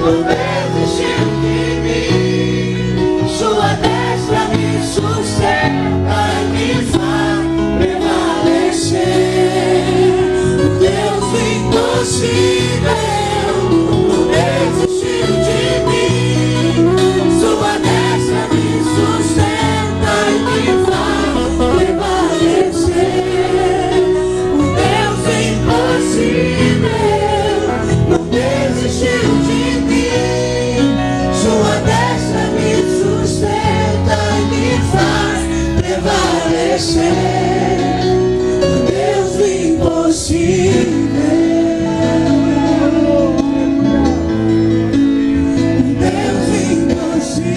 não desistiu de mim. Sua destra me sustenta e me faz prevalecer. Deus do impossível não desistiu de mim. Sua destra me sustenta e me faz prevalecer. Deus do impossível não desistiu de mim. Sua destra me sustenta e me faz prevalecer. Deus do impossível. Deus do impossível.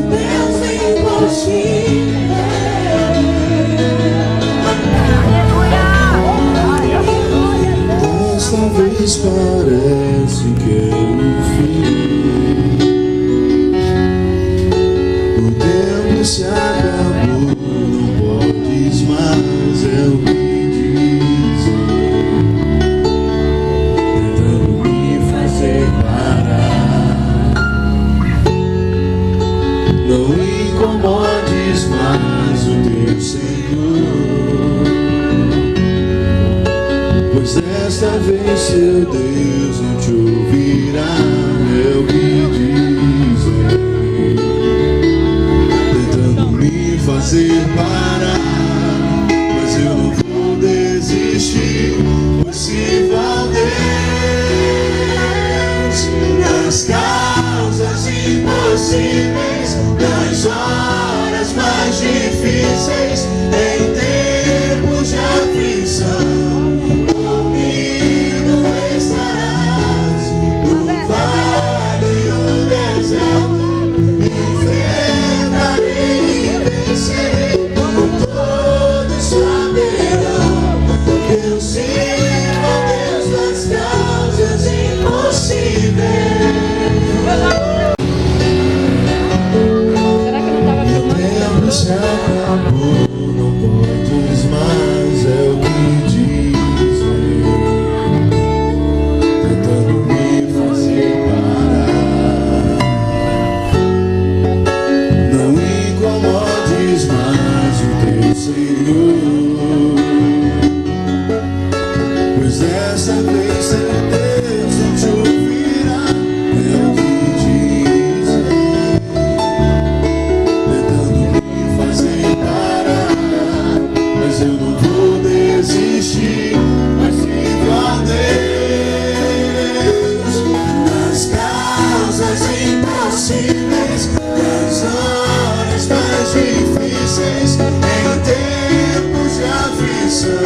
Deus do impossível. Desta vez parece que é o fim. O tempo se acabou, não podes mais, é o que dizem, tentando me fazer parar. Não incomodes mais o teu Senhor, pois desta vez seu Deus não te ouvirá, é o que dizem, tentando me fazer parar. Mas eu não vou desistir, pois se vão Deus nas causas impossíveis, nas horas mais difíceis, em tempos de aflição. Se acabou, não podes mais, é o que dizem, tentando me fazer parar. Não incomodes mais o teu Senhor, pois dessa vez seu Deus não te ouvirá, é o que dizem, mas eu não vou desistir, mas fico a Deus nas causas impossíveis, nas horas mais difíceis, em tempos de aflição.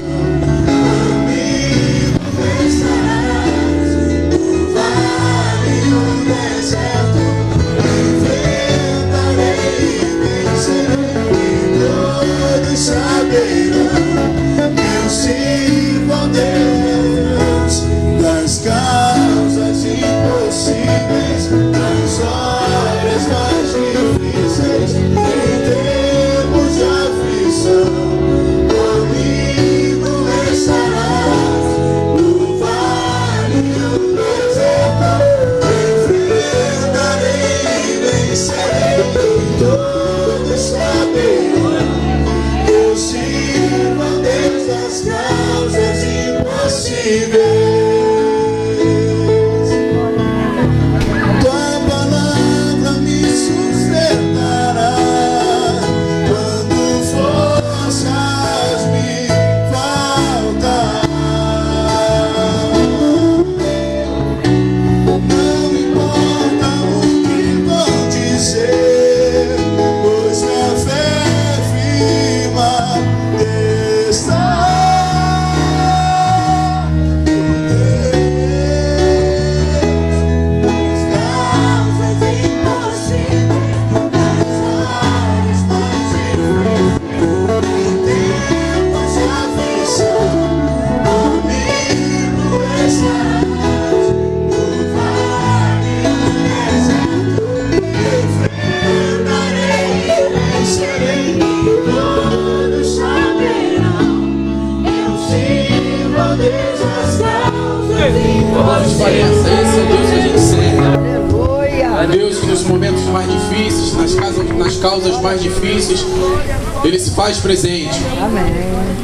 Amigo, estarás no vale e no deserto, enfrentarei e vencerei, e todos saberão que eu sirvo a Deus nas causas impossíveis, nas horas mais difíceis, em tempos de aflição. Comigo estarás no vale e no deserto, enfrentarei e vencerei, e todos saberão que eu sirvo a Deus das causas impossíveis. Tua palavra me sustentará quando forças me faltar. Não importa o que vão dizer, pois minha fé firma está. Esse é o Deus que a gente serve. É Deus que nos momentos mais difíceis, nas causas mais difíceis, Ele se faz presente.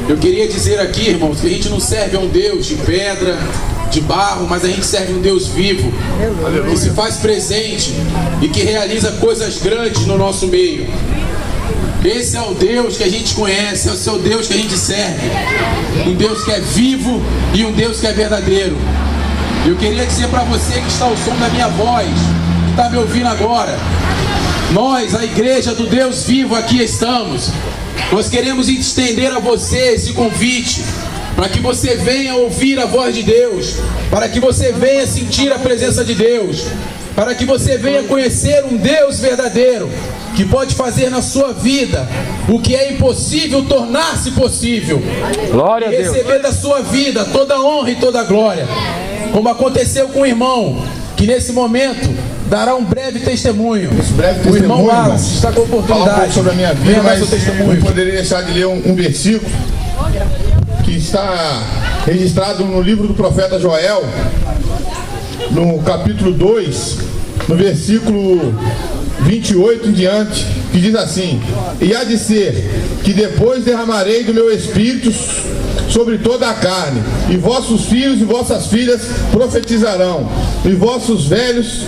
Eu queria dizer aqui, irmãos, que a gente não serve a um Deus de pedra, de barro, mas a gente serve um Deus vivo, que se faz presente e que realiza coisas grandes no nosso meio. Esse é o Deus que a gente conhece, esse é o Deus que a gente serve. Um Deus que é vivo e um Deus que é verdadeiro. Eu queria dizer para você que está ao som da minha voz, que está me ouvindo agora, nós, a igreja do Deus vivo, aqui estamos. Nós queremos estender a você esse convite, para que você venha ouvir a voz de Deus, para que você venha sentir a presença de Deus, para que você venha conhecer um Deus verdadeiro, que pode fazer na sua vida o que é impossível tornar-se possível. Glória a Deus. Receber da sua vida toda a honra e toda a glória, como aconteceu com o irmão, que nesse momento dará um breve testemunho. O irmão Wallace está com a oportunidade. Falar um pouco sobre a minha vida, mas não poderia deixar de ler um versículo que está registrado no livro do profeta Joel, no capítulo 2, no versículo 28 em diante, que diz assim: e há de ser que depois derramarei do meu espírito sobre toda a carne, e vossos filhos e vossas filhas profetizarão, e vossos velhos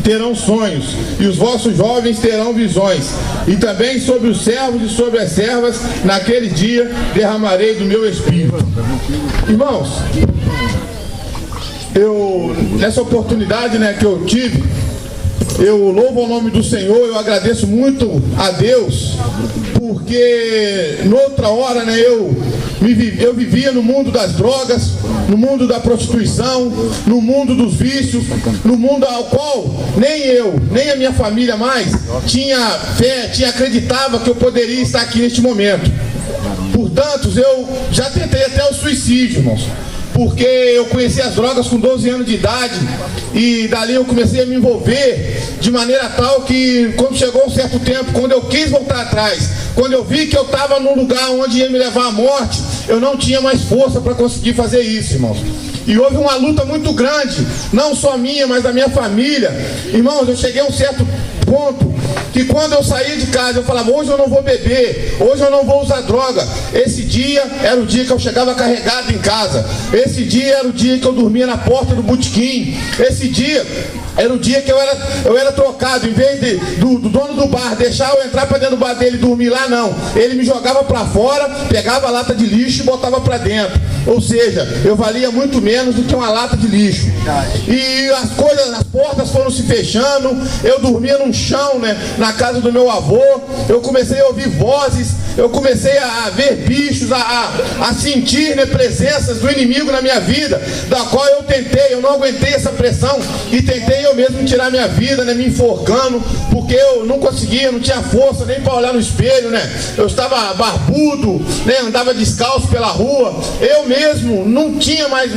terão sonhos, e os vossos jovens terão visões, e também sobre os servos e sobre as servas naquele dia derramarei do meu espírito. Irmãos, nessa oportunidade, que eu tive, eu louvo o nome do Senhor, eu agradeço muito a Deus, porque noutra hora, eu vivia no mundo das drogas, no mundo da prostituição, no mundo dos vícios, no mundo ao qual nem eu, nem a minha família mais tinha fé, acreditava que eu poderia estar aqui neste momento. Portanto, eu já tentei até o suicídio, irmãos, porque eu conheci as drogas com 12 anos de idade, e dali eu comecei a me envolver de maneira tal que, quando chegou um certo tempo, quando eu quis voltar atrás, quando eu vi que eu estava num lugar onde ia me levar à morte, eu não tinha mais força para conseguir fazer isso, irmãos. E houve uma luta muito grande, não só minha, mas da minha família. Irmãos, eu cheguei a um certo ponto que, quando eu saía de casa, eu falava: hoje eu não vou beber, hoje eu não vou usar droga. Esse dia era o dia que eu chegava carregado em casa. Esse dia era o dia que eu dormia na porta do botequim. Esse dia era o dia que eu era trocado. Em vez do dono do bar deixar eu entrar para dentro do bar dele e dormir lá, não. Ele me jogava para fora, pegava a lata de lixo e botava para dentro. Ou seja, eu valia muito menos do que uma lata de lixo. E as portas foram se fechando. Eu dormia num chão, na casa do meu avô. Eu comecei a ouvir vozes, eu comecei a ver bichos, a sentir presenças do inimigo na minha vida, da qual eu não aguentei essa pressão e tentei eu mesmo tirar minha vida, me enforcando, porque eu não conseguia, não tinha força nem para olhar no espelho, eu estava barbudo, andava descalço pela rua, eu mesmo não tinha mais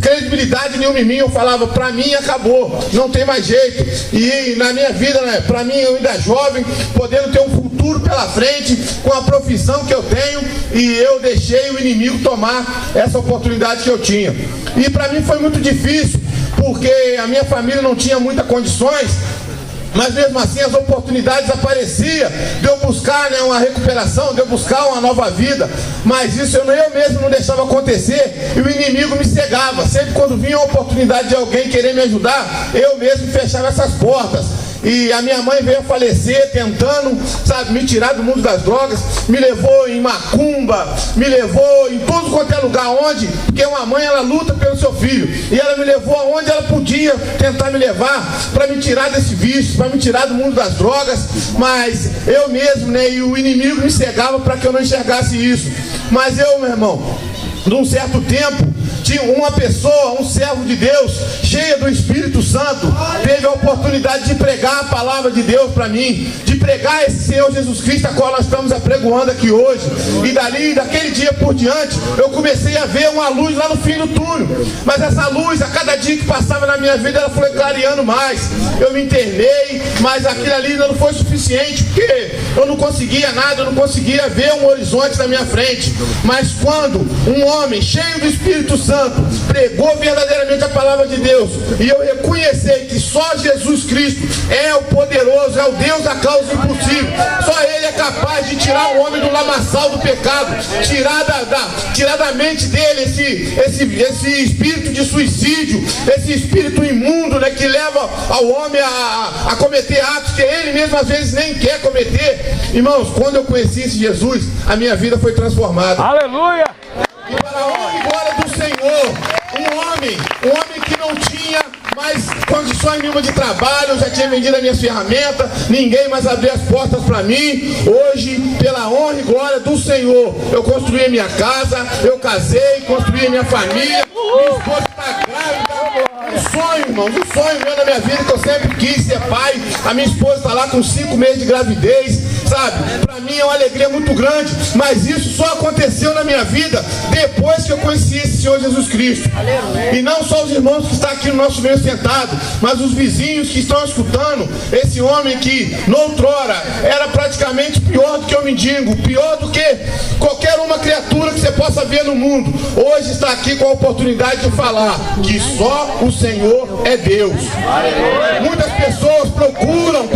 credibilidade nenhuma em mim. Eu falava: para mim acabou, não tem mais jeito. E na minha vida, para mim, eu ainda jovem, podendo ter um futuro pela frente, com a profissão que eu tenho, e eu deixei o inimigo tomar essa oportunidade que eu tinha. E para mim foi muito difícil, porque a minha família não tinha muitas condições, mas mesmo assim as oportunidades apareciam de eu buscar uma recuperação, de eu buscar uma nova vida. Mas isso eu mesmo não deixava acontecer, e o inimigo me cegava. Sempre quando vinha a oportunidade de alguém querer me ajudar, eu mesmo fechava essas portas. E a minha mãe veio a falecer tentando, me tirar do mundo das drogas. Me levou em macumba, me levou em tudo quanto é lugar onde, porque uma mãe, ela luta pelo seu filho, e ela me levou aonde ela podia tentar me levar, para me tirar desse vício, para me tirar do mundo das drogas. Mas eu mesmo, e o inimigo me cegava para que eu não enxergasse isso. Mas eu, meu irmão, num certo tempo, tinha uma pessoa, um servo de Deus, cheia do Espírito Santo, teve a oportunidade de pregar a palavra de Deus para mim, de pregar esse Senhor Jesus Cristo, a qual nós estamos apregoando aqui hoje. E daquele dia por diante, eu comecei a ver uma luz lá no fim do túnel. Mas essa luz, a cada dia que passava na minha vida, ela foi clareando mais. Eu me internei, mas aquilo ali ainda não foi suficiente, porque eu não conseguia nada, eu não conseguia ver um horizonte na minha frente. Mas quando um homem cheio do Espírito Santo pregou verdadeiramente a palavra de Deus, e eu reconhecer que só Jesus Cristo é o poderoso, é o Deus da causa impossível, só Ele é capaz de tirar o homem do lamaçal do pecado, tirar da mente dele esse espírito de suicídio, esse espírito imundo, né, que leva ao homem a cometer atos que ele mesmo às vezes nem quer cometer. Irmãos, quando eu conheci esse Jesus, a minha vida foi transformada. Aleluia! E para a honra e glória do Senhor, um homem que não tinha mais condições nenhuma de trabalho, eu já tinha vendido as minhas ferramentas, ninguém mais abria as portas para mim. Hoje, pela honra e glória do Senhor, eu construí a minha casa, eu casei, construí a minha família, minha esposa está grávida. Um sonho, irmãos, um sonho meu na minha vida, que eu sempre quis ser pai. A minha esposa está lá com 5 meses de gravidez, sabe? Para mim é uma alegria muito grande, mas isso só aconteceu na minha vida depois que eu conheci esse Senhor Jesus Cristo. E não só os irmãos que estão aqui no nosso meio sentado, mas os vizinhos que estão escutando esse homem que noutrora era praticamente pior do que um mendigo, pior do que qualquer uma criatura que você possa ver no mundo. Hoje está aqui com a oportunidade de falar que só o Senhor é Deus. Muitas pessoas procuram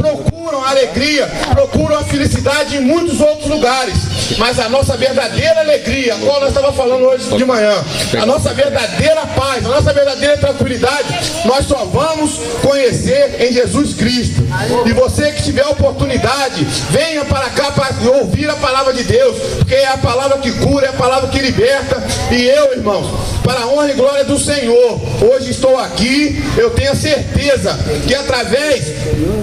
a alegria, procuram a felicidade em muitos outros lugares, mas a nossa verdadeira alegria, qual nós estávamos falando hoje de manhã, a nossa verdadeira paz, a nossa verdadeira tranquilidade, nós só vamos conhecer em Jesus Cristo. E você que tiver a oportunidade, venha para cá para ouvir a palavra de Deus, porque é a palavra que cura, é a palavra que liberta. E eu, irmãos, para a honra e glória do Senhor, hoje estou aqui, eu tenho a certeza que através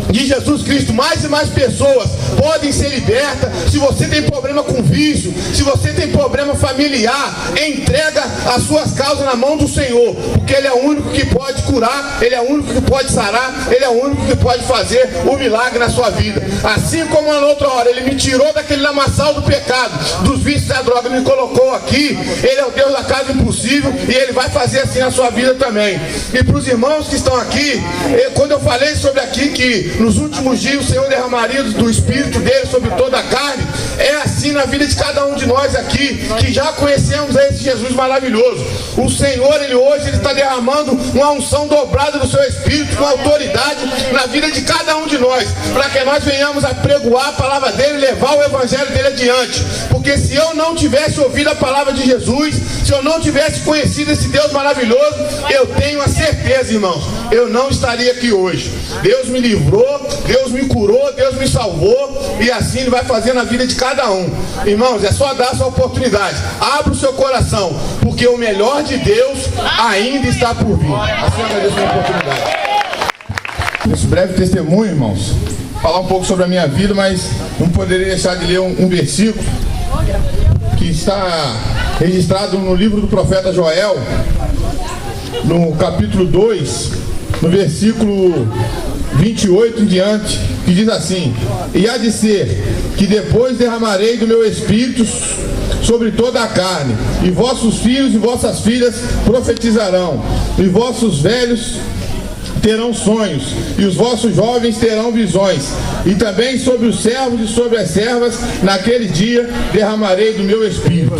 de Jesus Cristo, mais e mais pessoas podem ser libertas. Se você tem problema com vício, se você tem problema familiar, entrega as suas causas na mão do Senhor, porque Ele é o único que pode curar, Ele é o único que pode sarar, Ele é o único que pode fazer o milagre na sua vida. Assim como na outra hora Ele me tirou daquele lamaçal do pecado, dos vícios da droga, me colocou aqui, Ele é o Deus da casa impossível, e Ele vai fazer assim na sua vida também. E para os irmãos que estão aqui, quando eu falei sobre aqui que nos últimos dias o Senhor derramaria do Espírito dele sobre toda a carne, é assim na vida de cada um de nós aqui, que já conhecemos a esse Jesus maravilhoso. O Senhor, Ele hoje está derramando uma unção dobrada do seu Espírito, com autoridade na vida de cada um de nós, para que nós venhamos a pregoar a palavra dele, levar o evangelho dele adiante. Porque se eu não tivesse ouvido a palavra de Jesus, se eu não tivesse conhecido esse Deus maravilhoso, eu tenho a certeza, irmãos, eu não estaria aqui hoje. Deus me livrou, Deus me curou, Deus me salvou, e assim Ele vai fazer na vida de cada um. Irmãos, é só dar essa oportunidade. Abra o seu coração, porque o melhor de Deus ainda está por vir. Assim eu agradeço a oportunidade. Esse breve testemunho, irmãos, falar um pouco sobre a minha vida, mas não poderia deixar de ler um versículo que está registrado no livro do profeta Joel, no capítulo 2, no versículo 28 em diante, que diz assim: e há de ser que depois derramarei do meu espírito sobre toda a carne, e vossos filhos e vossas filhas profetizarão, e vossos velhos terão sonhos, e os vossos jovens terão visões, e também sobre os servos e sobre as servas, naquele dia derramarei do meu espírito.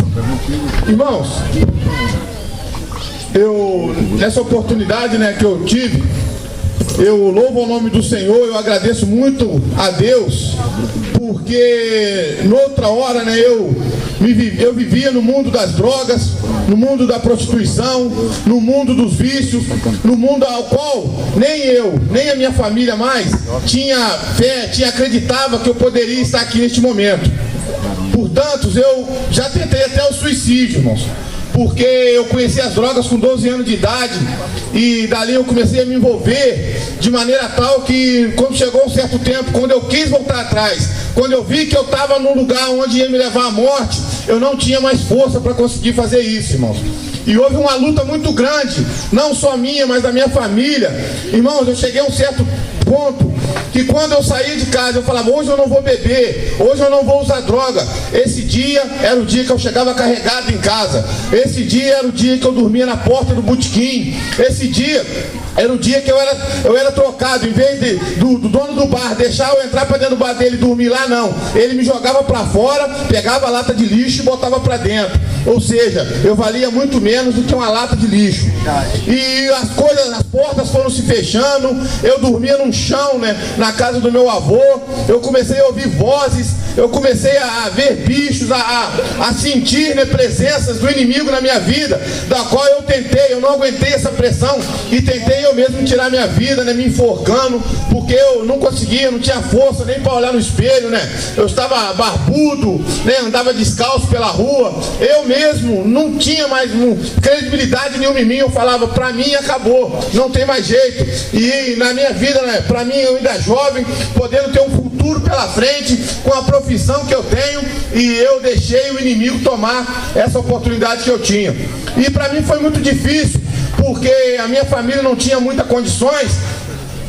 Irmãos, nessa oportunidade, né, que eu tive, eu louvo o nome do Senhor, eu agradeço muito a Deus, porque noutra hora, né, eu vivia no mundo das drogas, no mundo da prostituição, no mundo dos vícios, no mundo ao qual nem eu, nem a minha família mais tinha fé, acreditava que eu poderia estar aqui neste momento. Portanto, eu já tentei até o suicídio, irmãos, porque eu conheci as drogas com 12 anos de idade, e dali eu comecei a me envolver de maneira tal que, quando chegou um certo tempo, quando eu quis voltar atrás, quando eu vi que eu estava num lugar onde ia me levar à morte, eu não tinha mais força para conseguir fazer isso, irmãos. E houve uma luta muito grande, não só minha, mas da minha família. Irmãos, eu cheguei a um certo ponto que, quando eu saía de casa, eu falava: hoje eu não vou beber, hoje eu não vou usar droga. Esse dia era o dia que eu chegava carregado em casa. Esse dia era o dia que eu dormia na porta do botequim. Esse dia era o dia que eu era trocado. Em vez do dono do bar deixar eu entrar para dentro do bar dele e dormir lá, não. Ele me jogava para fora, pegava a lata de lixo e botava para dentro. Ou seja, eu valia muito menos do que uma lata de lixo. E as portas foram se fechando. Eu dormia num chão, né, na casa do meu avô. Eu comecei a ouvir vozes. Eu comecei a ver bichos, a sentir, né, presenças do inimigo na minha vida, da qual eu não aguentei essa pressão e tentei eu mesmo tirar minha vida, né, me enforcando, porque eu não conseguia, não tinha força nem para olhar no espelho, né? Eu estava barbudo, né, andava descalço pela rua. Eu mesmo não tinha mais credibilidade nenhuma em mim. Eu falava, pra mim acabou, não tem mais jeito. E na minha vida, né, pra mim, eu ainda jovem, podendo ter um futuro pela frente, com a profissão que eu tenho, e eu deixei o inimigo tomar essa oportunidade que eu tinha. E pra mim foi muito difícil, porque a minha família não tinha muitas condições.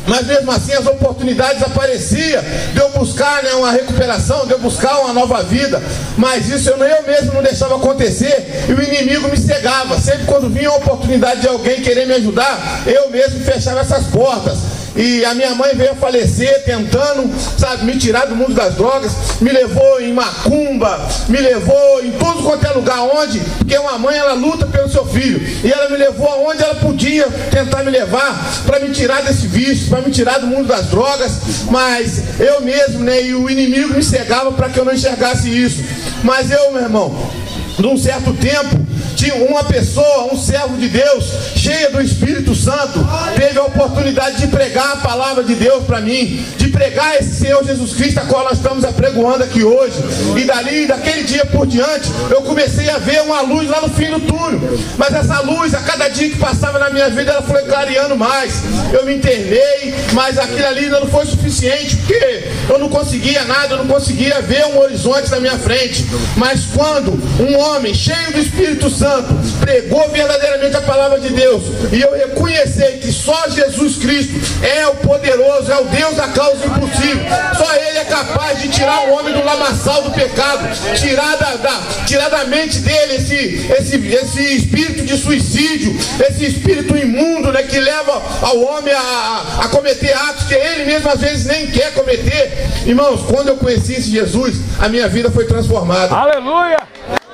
Mas mesmo assim as oportunidades apareciam de eu buscar, né, uma recuperação, de eu buscar uma nova vida. Mas isso eu mesmo não deixava acontecer, e o inimigo me cegava. Sempre quando vinha a oportunidade de alguém querer me ajudar, eu mesmo fechava essas portas. E a minha mãe veio a falecer tentando, sabe, me tirar do mundo das drogas. Me levou em macumba, me levou em tudo quanto é lugar onde, porque uma mãe, ela luta pelo seu filho, e ela me levou aonde ela podia tentar me levar, para me tirar desse vício, para me tirar do mundo das drogas. Mas eu mesmo, né, e o inimigo me cegava para que eu não enxergasse isso. Mas eu, meu irmão, num certo tempo, tinha uma pessoa, um servo de Deus, cheia do Espírito Santo, teve a oportunidade de pregar a palavra de Deus para mim, de pregar esse Senhor Jesus Cristo, a qual nós estamos apregoando aqui hoje. E daquele dia por diante, eu comecei a ver uma luz lá no fim do túnel. Mas essa luz, a cada dia que passava na minha vida, ela foi clareando mais. Eu me internei, mas aquilo ali ainda não foi suficiente, porque eu não conseguia nada, eu não conseguia ver um horizonte na minha frente. Mas quando um homem cheio do Espírito Santo pregou verdadeiramente a palavra de Deus, e eu reconheci que só Jesus Cristo é o poderoso, é o Deus da causa impossível. Só Ele é capaz de tirar o homem do lamaçal do pecado, tirar da mente dele esse espírito de suicídio, esse espírito imundo, né, que leva ao homem a cometer atos que ele mesmo às vezes nem quer cometer. Irmãos, quando eu conheci esse Jesus, a minha vida foi transformada. Aleluia!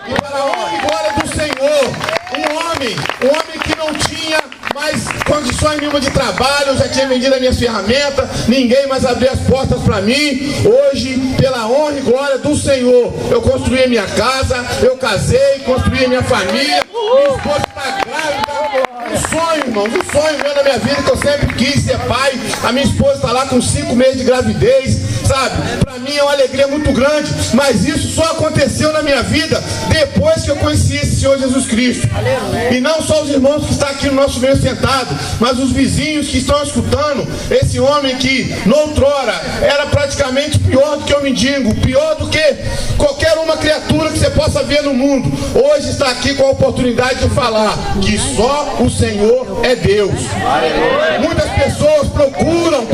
E para a honra e glória do Senhor, um homem que não tinha mais condições nenhuma de trabalho, eu já tinha vendido as minhas ferramentas, ninguém mais abria as portas para mim. Hoje, pela honra e glória do Senhor, eu construí a minha casa, eu casei, construí a minha família, minha esposa está grávida. Um sonho, irmãos, um sonho meu na minha vida, que eu sempre quis ser pai. A minha esposa está lá com 5 meses de gravidez, sabe? Para mim é uma alegria muito grande, mas isso só aconteceu na minha vida depois que eu conheci esse Senhor Jesus Cristo. E não só os irmãos que estão aqui no nosso meio sentado, mas os vizinhos que estão escutando esse homem que noutrora era praticamente pior do que um mendigo, pior do que qualquer uma criatura que você possa ver no mundo. Hoje está aqui com a oportunidade de falar que só o Senhor é Deus. Muitas pessoas procuram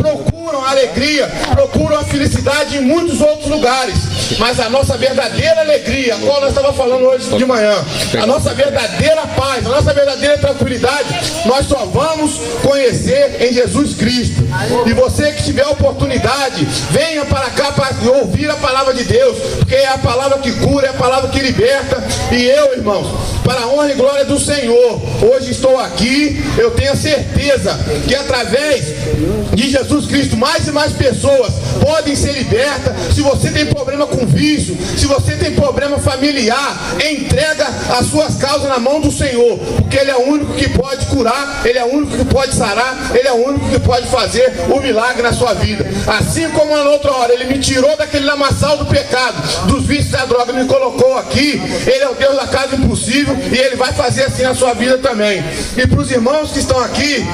a alegria, procuram a felicidade em muitos outros lugares, mas a nossa verdadeira alegria, a qual nós estávamos falando hoje de manhã, a nossa verdadeira paz, a nossa verdadeira tranquilidade, nós só vamos conhecer em Jesus Cristo. E você que tiver a oportunidade, venha para cá para ouvir a palavra de Deus, porque é a palavra que cura, é a palavra que liberta. E eu, irmãos, para a honra e glória do Senhor, hoje estou aqui. Eu tenho a certeza que através de Jesus Cristo, mais e mais pessoas podem ser libertas. Se você tem problema com vício, se você tem problema familiar, entrega as suas causas na mão do Senhor, porque Ele é o único que pode curar, Ele é o único que pode sarar, Ele é o único que pode fazer o milagre na sua vida. Assim como na outra hora Ele me tirou daquele lamaçal do pecado, dos vícios da droga, me colocou aqui. Ele é o Deus da casa impossível, e Ele vai fazer assim na sua vida também. E para os irmãos que estão aqui,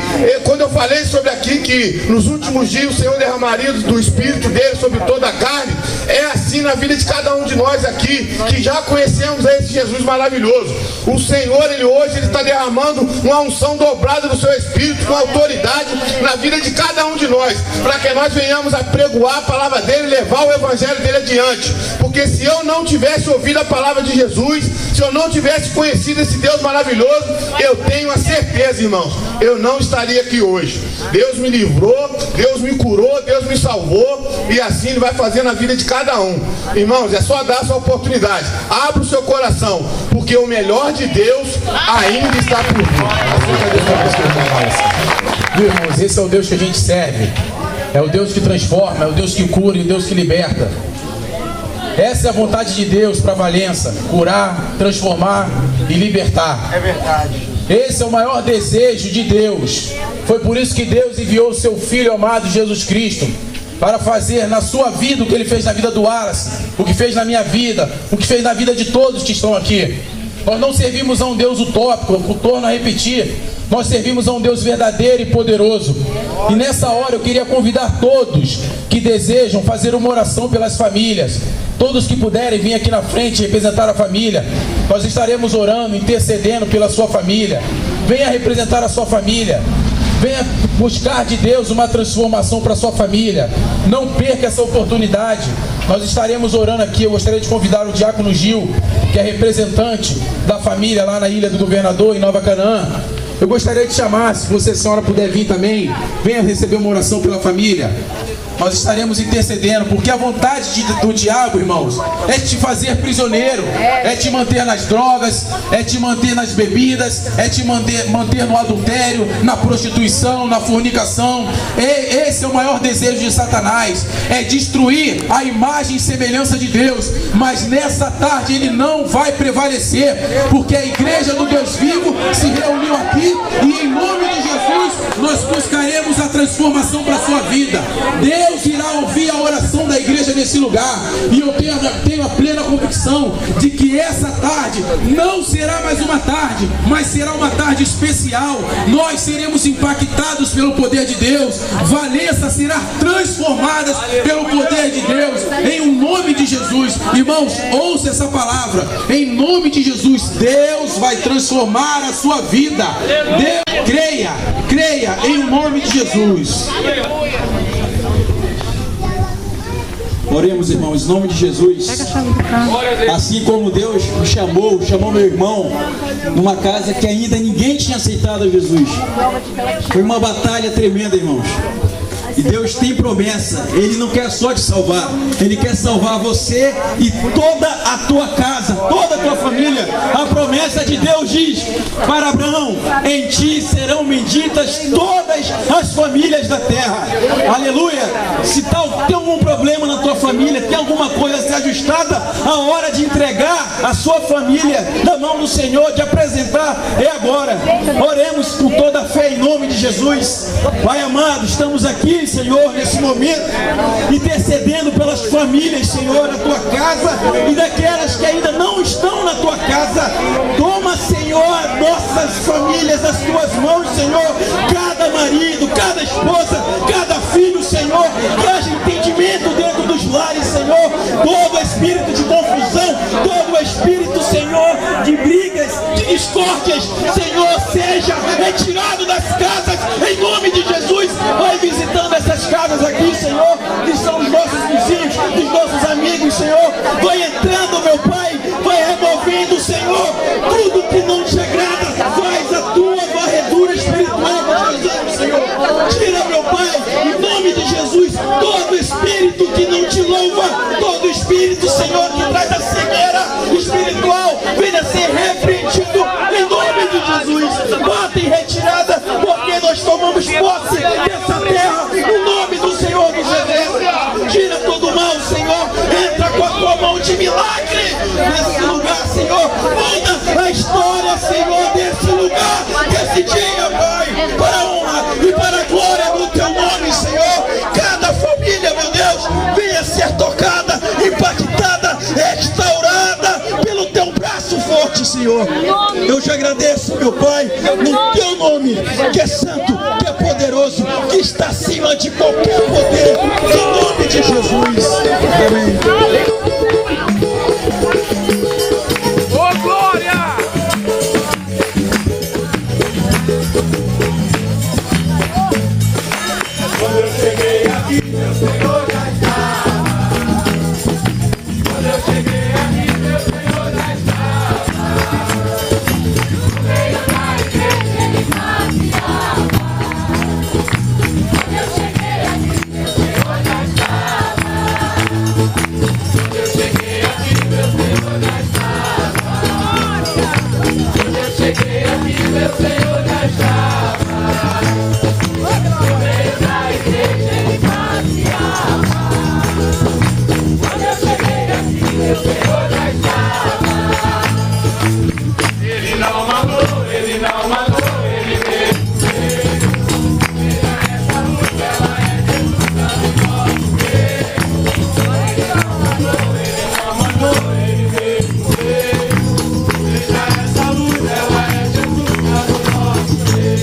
quando eu falei sobre aqui que nos últimos dias o Senhor derramaria do Espírito dele sobre toda a carne, é assim na vida de cada um de nós aqui, que já conhecemos a esse Jesus maravilhoso. O Senhor, Ele hoje está derramando uma unção dobrada do seu Espírito, com autoridade na vida de cada um de nós, para que nós venhamos a pregoar a palavra dele, levar o evangelho dele adiante. Porque se eu não tivesse ouvido a palavra de Jesus, se eu não tivesse conhecido esse Deus maravilhoso, eu tenho a certeza, irmãos, eu não estaria aqui hoje. Deus me livrou Deus me curou, Deus me salvou, e assim Ele vai fazer na vida de cada um. Irmãos, é só dar essa oportunidade. Abra o seu coração, porque o melhor de Deus ainda está por vir. Viu, irmãos, esse é o Deus que a gente serve. É o Deus que transforma, é o Deus que cura e o Deus que liberta. Essa é a vontade de Deus para Valença: curar, transformar e libertar. É verdade. Esse é o maior desejo de Deus. Foi por isso que Deus enviou o seu Filho amado Jesus Cristo, para fazer na sua vida o que Ele fez na vida do Wallace, o que fez na minha vida, o que fez na vida de todos que estão aqui. Nós não servimos a um Deus utópico, eu torno a repetir. Nós servimos a um Deus verdadeiro e poderoso. E nessa hora eu queria convidar todos que desejam fazer uma oração pelas famílias. Todos que puderem vir aqui na frente representar a família. Nós estaremos orando, intercedendo pela sua família. Venha representar a sua família. Venha buscar de Deus uma transformação para a sua família. Não perca essa oportunidade. Nós estaremos orando aqui. Eu gostaria de convidar o diácono Gil, que é representante da família lá na Ilha do Governador, em Nova Canaã. Eu gostaria de chamar, se você, senhora, puder vir também, venha receber uma oração pela família. Nós estaremos intercedendo, porque a vontade do diabo, irmãos, é te fazer prisioneiro, é te manter nas drogas, é te manter nas bebidas, é te manter no adultério, na prostituição, na fornicação. Esse é o maior desejo de Satanás, é destruir a imagem e semelhança de Deus. Mas nessa tarde ele não vai prevalecer, porque a igreja do Deus vivo se reuniu aqui e em nome de Jesus nós buscaremos a transformação para a sua vida. Deus irá ouvir a oração da igreja nesse lugar. E eu tenho a plena convicção de que essa tarde não será mais uma tarde, mas será uma tarde especial. Nós seremos impactados pelo poder de Deus. Valença será transformada pelo poder de Deus, em um nome de Jesus. Irmãos, ouça essa palavra. Em nome de Jesus, Deus vai transformar a sua vida. Deus, creia em o nome de Jesus. Oremos, irmãos, em nome de Jesus. Assim como Deus me chamou meu irmão numa casa que ainda ninguém tinha aceitado a Jesus. Foi uma batalha tremenda, irmãos. E Deus tem promessa. Ele não quer só te salvar, Ele quer salvar você e toda a tua casa, toda a tua família. A promessa de Deus diz para Abraão: em ti serão benditas todas as famílias da terra. Aleluia. Se tem algum problema na tua família, tem alguma coisa a ser ajustada, a hora de entregar a sua família na mão do Senhor, de apresentar, é agora. Oremos com toda a fé em nome de Jesus. Pai amado, estamos aqui, Senhor, nesse momento, intercedendo pelas famílias, Senhor, na tua casa e daquelas que ainda não estão na tua casa. Toma, Senhor, nossas famílias nas tuas mãos, Senhor. Cada marido, cada esposa, cada filho, Senhor, que haja entendimento dentro dos lares, Senhor. Todo espírito de confusão, todo espírito, Senhor, de brigas, de discórdias, Senhor, seja retirado das casas, em nome de Jesus. Vai visitando essas casas aqui, Senhor, que são os nossos vizinhos, os nossos amigos, Senhor. Vai entrando, meu Pai, vai removendo, Senhor, tudo que não te agrada. Faz a tua varredura espiritual, Senhor. Tira, meu Pai, em nome de Jesus, todo espírito que não te louva, todo espírito, Senhor, que traz a cegueira espiritual, venha ser repreendido em nome de Jesus. Bota em retirada, porque nós tomamos posse dessa terra no nome do Senhor dos Exércitos. Tira todo o mal, Senhor. Entra com a tua mão de milagre nesse lugar, Senhor. Muda a história, Senhor, desse lugar, desse dia, Pai, para a honra e para a glória do teu nome, Senhor. Cada família, meu Deus, venha ser tocada, impactada, restaurada pelo teu braço forte, Senhor. Eu te agradeço, meu Pai, no teu nome, que é santo, que é poderoso, que está acima de qualquer poder, em nome de Jesus. Amém. Ô, glória! Quando eu cheguei aqui, meu Senhor já estava. Quando eu cheguei aqui, meu Senhor já estava. No meio da igreja ele passeava. Quando eu cheguei amor, ele não matou, ele veio. Veja essa luz, ela é Jesus dando nosso rei. Ele não matou, ele não matou, ele veio. Veja essa luz, ela é Jesus dando nosso rei.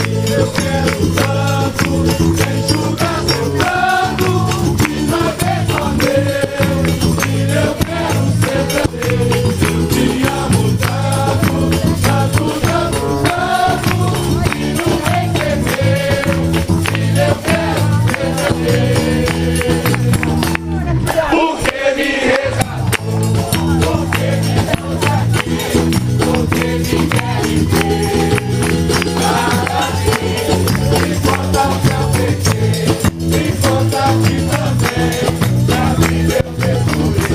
E eu quero tanto enxugar seu pranto e saber só Deus. E eu quero ser teu Deus. Eu te amo tanto, tanto, tanto, tanto, e não entendeu. E eu quero ser teu Deus. Porque me resgatou, porque me trouxe aqui, porque me quer viver. Nada disso importa o que eu pequei, importa que também pra mim Deus destruir.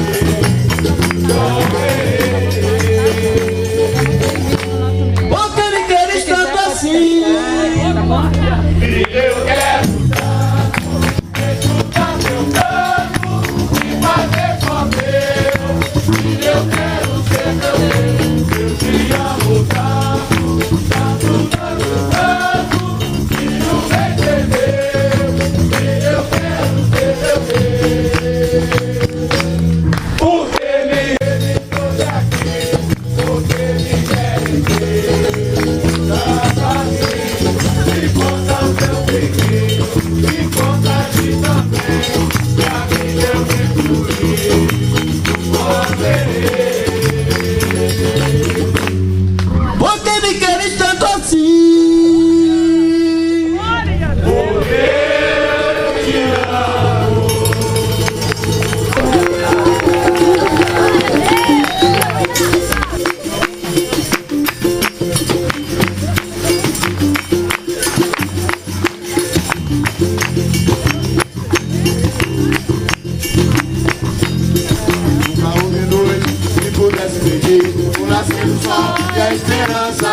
Porque me queres tanto assim. E eu quero tanto escutar teu canto e fazer só Deus. E eu quero ser teu Deus. Eu te amo tanto, tanto, tanto, tanto, e não entendeu. E eu quero ser teu Deus. Porque me resistou aqui, porque me quer ver. Nada disso importa o teu pequeno, importa de também, pra mim Deus destruir. Porque me queres tanto assim. Nunca houve noite que pudesse pedir o nascer do sol e a esperança.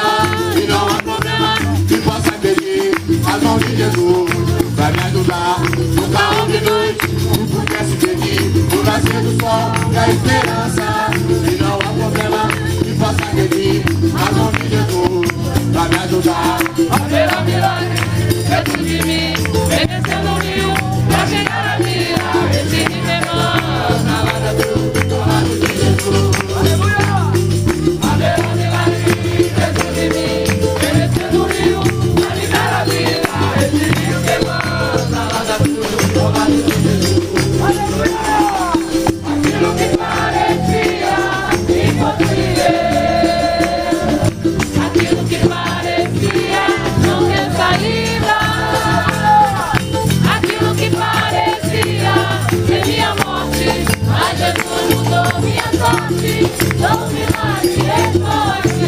E não há problema que possa impedir as mãos de Jesus pra me ajudar. Nunca houve noite que pudesse pedir o nascer do sol e a esperança. E não há problema que possa impedir as mãos de Jesus pra me ajudar. Haverá milagre dentro de mim, vencendo o rio, pra chegar a vila, esse rio emana lá da cruz, ao lado de Jesus. Aleluia! Haverá milagre dentro de mim, vencendo o rio, pra chegar a vila, esse rio emana lá da cruz, ao lado de Jesus. Aleluia! Aquilo que parecia impossível, aquilo que parecia não ter saída, aquilo que parecia ser minha morte, mas Jesus mudou minha sorte, dou milagre, estou aqui.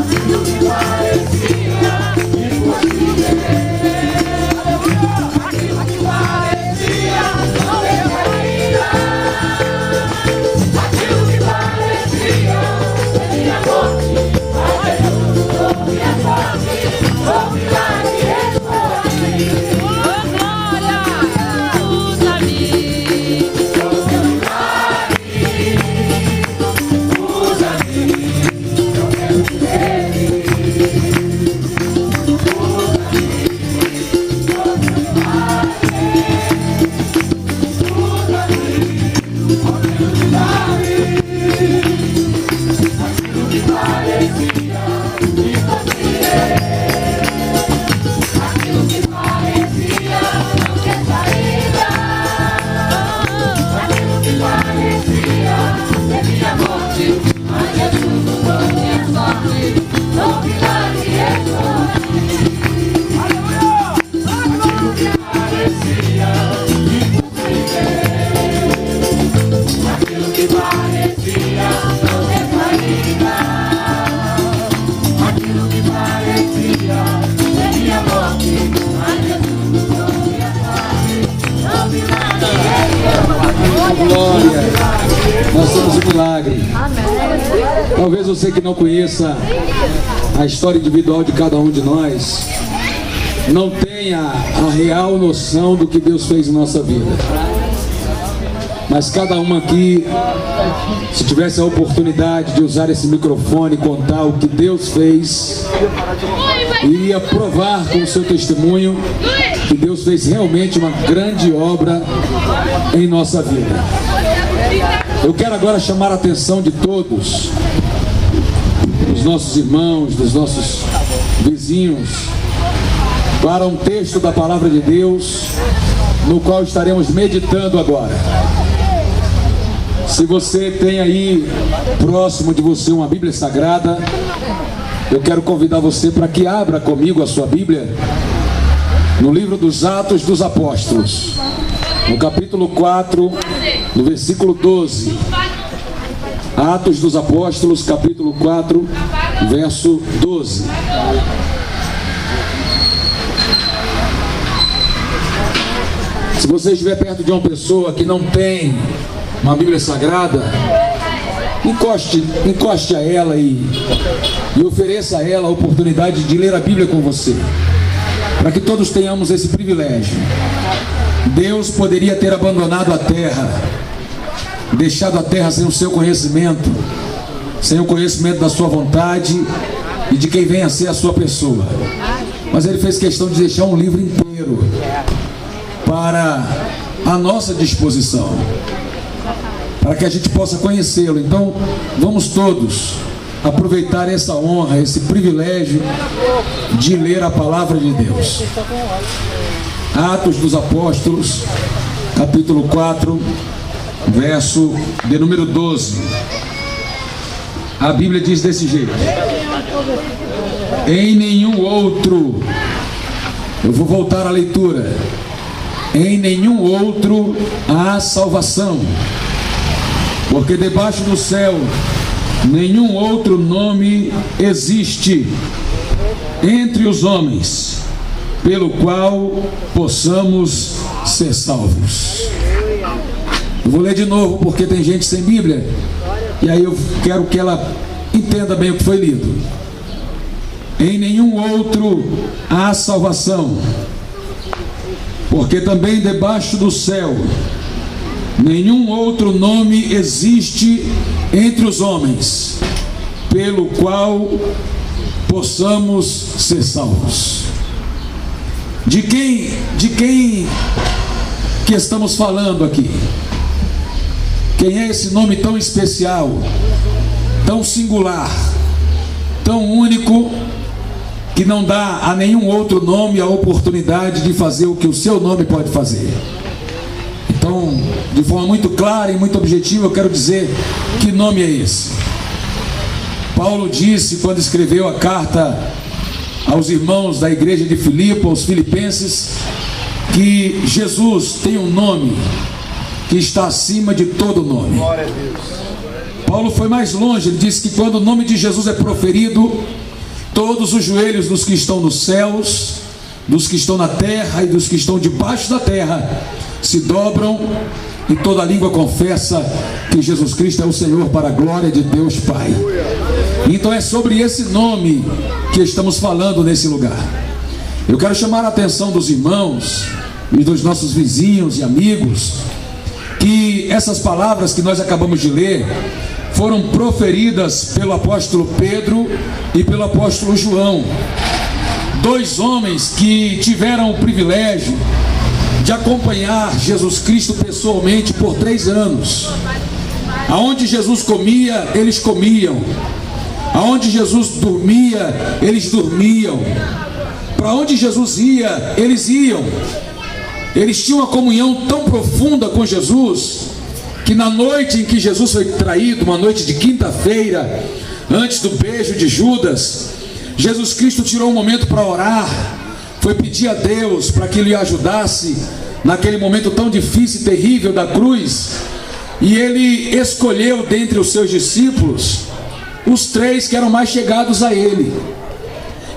Aquilo que parecia impossível, aquilo que parecia não ter saída, aquilo que parecia ser minha morte, mas Jesus mudou minha sorte, dou milagre, estou aqui. Oh, glória! Usa-me, usa-me, eu quero ser. Glória, nós somos um milagre. Talvez você que não conheça a história individual de cada um de nós, não tenha a real noção do que Deus fez em nossa vida. mas cada uma aqui, se tivesse a oportunidade de usar esse microfone e contar o que Deus fez, iria provar com o seu testemunho que Deus fez realmente uma grande obra em nossa vida. Eu quero agora chamar a atenção de todos, dos nossos irmãos, dos nossos vizinhos, para um texto da Palavra de Deus, no qual estaremos meditando agora. Se você tem aí próximo de você uma Bíblia Sagrada, eu quero convidar você para que abra comigo a sua Bíblia no livro dos Atos dos Apóstolos, no capítulo 4, no versículo 12. Atos dos Apóstolos, capítulo 4, verso 12. Se você estiver perto de uma pessoa que não tem uma Bíblia Sagrada, encoste a ela e ofereça a ela a oportunidade de ler a Bíblia com você, para que todos tenhamos esse privilégio. Deus poderia ter abandonado a terra, deixado a terra sem o seu conhecimento, sem o conhecimento da sua vontade e de quem vem a ser a sua pessoa, mas Ele fez questão de deixar um livro inteiro para a nossa disposição, para que a gente possa conhecê-lo. Então vamos todos aproveitar essa honra, esse privilégio de ler a Palavra de Deus. Atos dos Apóstolos, capítulo 4, verso de número 12. A Bíblia diz desse jeito: em nenhum outro, eu vou voltar à leitura, em nenhum outro há salvação, porque debaixo do céu nenhum outro nome existe entre os homens pelo qual possamos ser salvos. Eu vou ler de novo porque tem gente sem Bíblia, e aí eu quero que ela entenda bem o que foi lido. Em nenhum outro há salvação, porque também debaixo do céu nenhum outro nome existe entre os homens pelo qual possamos ser salvos. De quem que estamos falando aqui? Quem é esse nome tão especial, tão singular, tão único, que não dá a nenhum outro nome a oportunidade de fazer o que o seu nome pode fazer? Então, de forma muito clara e muito objetiva, eu quero dizer que nome é esse. Paulo disse, quando escreveu a carta aos irmãos da igreja de Filipe, aos filipenses, que Jesus tem um nome que está acima de todo nome. Paulo foi mais longe, ele disse que quando o nome de Jesus é proferido, todos os joelhos dos que estão nos céus, dos que estão na terra e dos que estão debaixo da terra se dobram, e toda língua confessa que Jesus Cristo é o Senhor, para a glória de Deus Pai. Então é sobre esse nome que estamos falando nesse lugar. Eu quero chamar a atenção dos irmãos e dos nossos vizinhos e amigos, que essas palavras que nós acabamos de ler foram proferidas pelo apóstolo Pedro e pelo apóstolo João, dois homens que tiveram o privilégio de acompanhar Jesus Cristo pessoalmente por 3 anos. Aonde Jesus comia, eles comiam. Aonde Jesus dormia, eles dormiam. Para onde Jesus ia, eles iam. Eles tinham uma comunhão tão profunda com Jesus, que na noite em que Jesus foi traído, uma noite de quinta-feira, antes do beijo de Judas, Jesus Cristo tirou um momento para orar, foi pedir a Deus para que Ele o ajudasse naquele momento tão difícil e terrível da cruz, e Ele escolheu dentre os seus discípulos os 3 que eram mais chegados a Ele.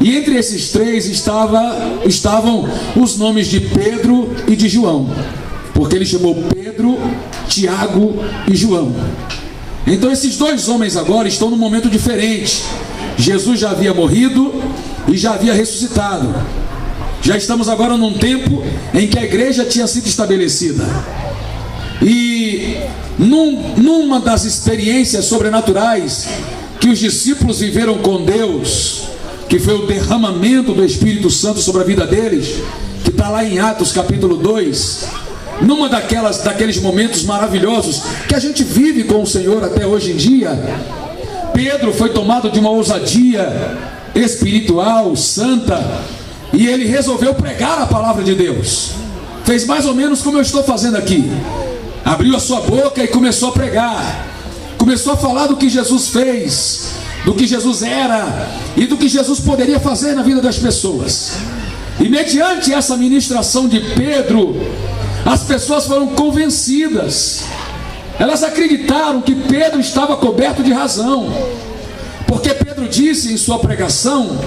E entre esses 3 estavam os nomes de Pedro e de João, porque Ele chamou Pedro, Tiago e João. Então esses 2 homens agora estão num momento diferente. Jesus já havia morrido e já havia ressuscitado. Já estamos agora num tempo em que a igreja tinha sido estabelecida. E E numa das experiências sobrenaturais que os discípulos viveram com Deus, que foi o derramamento do Espírito Santo sobre a vida deles, que está lá em Atos capítulo 2, numa daqueles momentos maravilhosos que a gente vive com o Senhor até hoje em dia, Pedro foi tomado de uma ousadia espiritual, santa, e ele resolveu pregar a palavra de Deus. Fez mais ou menos como eu estou fazendo aqui. Abriu a sua boca e começou a pregar. Começou a falar do que Jesus fez, do que Jesus era e do que Jesus poderia fazer na vida das pessoas. E mediante essa ministração de Pedro, as pessoas foram convencidas. Elas acreditaram que Pedro estava coberto de razão, porque Pedro disse em sua pregação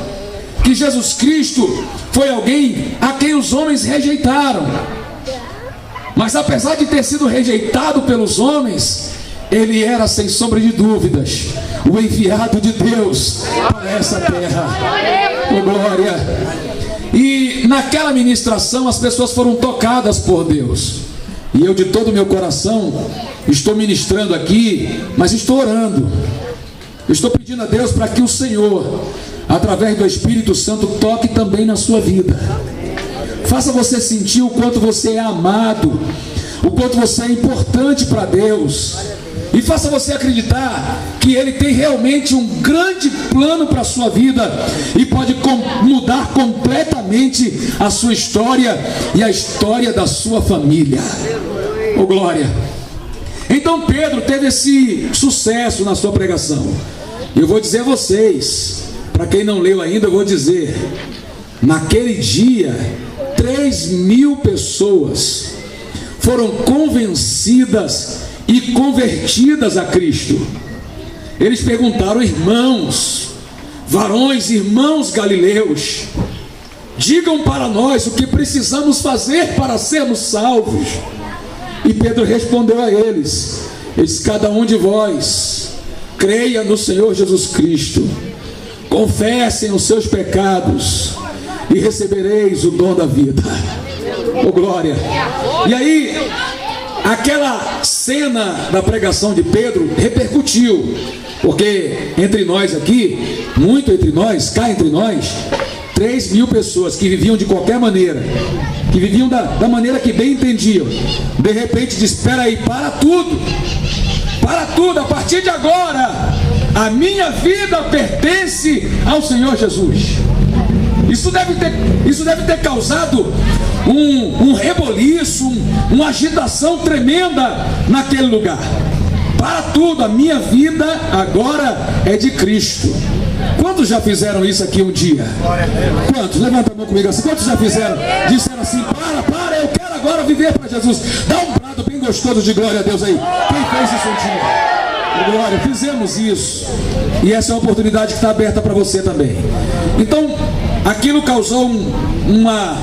que Jesus Cristo foi alguém a quem os homens rejeitaram. Mas apesar de ter sido rejeitado pelos homens, ele era, sem sombra de dúvidas, o enviado de Deus para essa terra. Oh, glória! E naquela ministração as pessoas foram tocadas por Deus. E eu de todo o meu coração estou ministrando aqui, mas estou orando. Eu estou pedindo a Deus para que o Senhor, através do Espírito Santo, toque também na sua vida. Faça você sentir o quanto você é amado, o quanto você é importante para Deus. E faça você acreditar que Ele tem realmente um grande plano para a sua vida e pode mudar completamente a sua história e a história da sua família. Oh, glória! Então Pedro teve esse sucesso na sua pregação. Eu vou dizer a vocês, para quem não leu ainda, eu vou dizer: naquele dia 3.000 pessoas foram convencidas e convertidas a Cristo. Eles perguntaram: irmãos, varões, irmãos galileus, digam para nós o que precisamos fazer para sermos salvos. E Pedro respondeu a eles: cada um de vós creia no Senhor Jesus Cristo, confessem os seus pecados e recebereis o dom da vida. Oh, glória! E aí, aquela cena da pregação de Pedro repercutiu, porque entre nós aqui, muito entre nós, cá entre nós, 3.000 pessoas que viviam de qualquer maneira, que viviam da maneira que bem entendiam, de repente diz: espera aí, para tudo, a partir de agora a minha vida pertence ao Senhor Jesus. Isso deve ter causado um reboliço, uma agitação tremenda naquele lugar. Para tudo, a minha vida agora é de Cristo. Quantos já fizeram isso aqui um dia? Quantos? Levanta a mão comigo assim. Quantos já fizeram? Disseram assim: para, eu quero agora viver para Jesus. Dá um brado bem gostoso de glória a Deus aí. Quem fez isso um dia? Glória, fizemos isso. E essa é uma oportunidade que está aberta para você também. Então, aquilo causou uma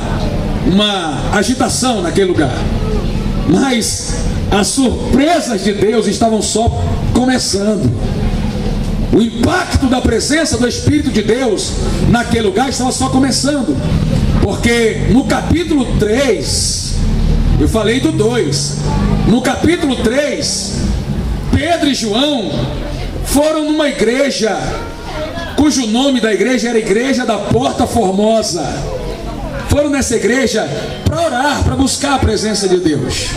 agitação naquele lugar. Mas as surpresas de Deus estavam só começando. O impacto da presença do Espírito de Deus naquele lugar estava só começando. Porque no capítulo 3, eu falei do 2, no capítulo 3, Pedro e João foram numa igreja, cujo nome da igreja era Igreja da Porta Formosa. Foram nessa igreja para orar, para buscar a presença de Deus.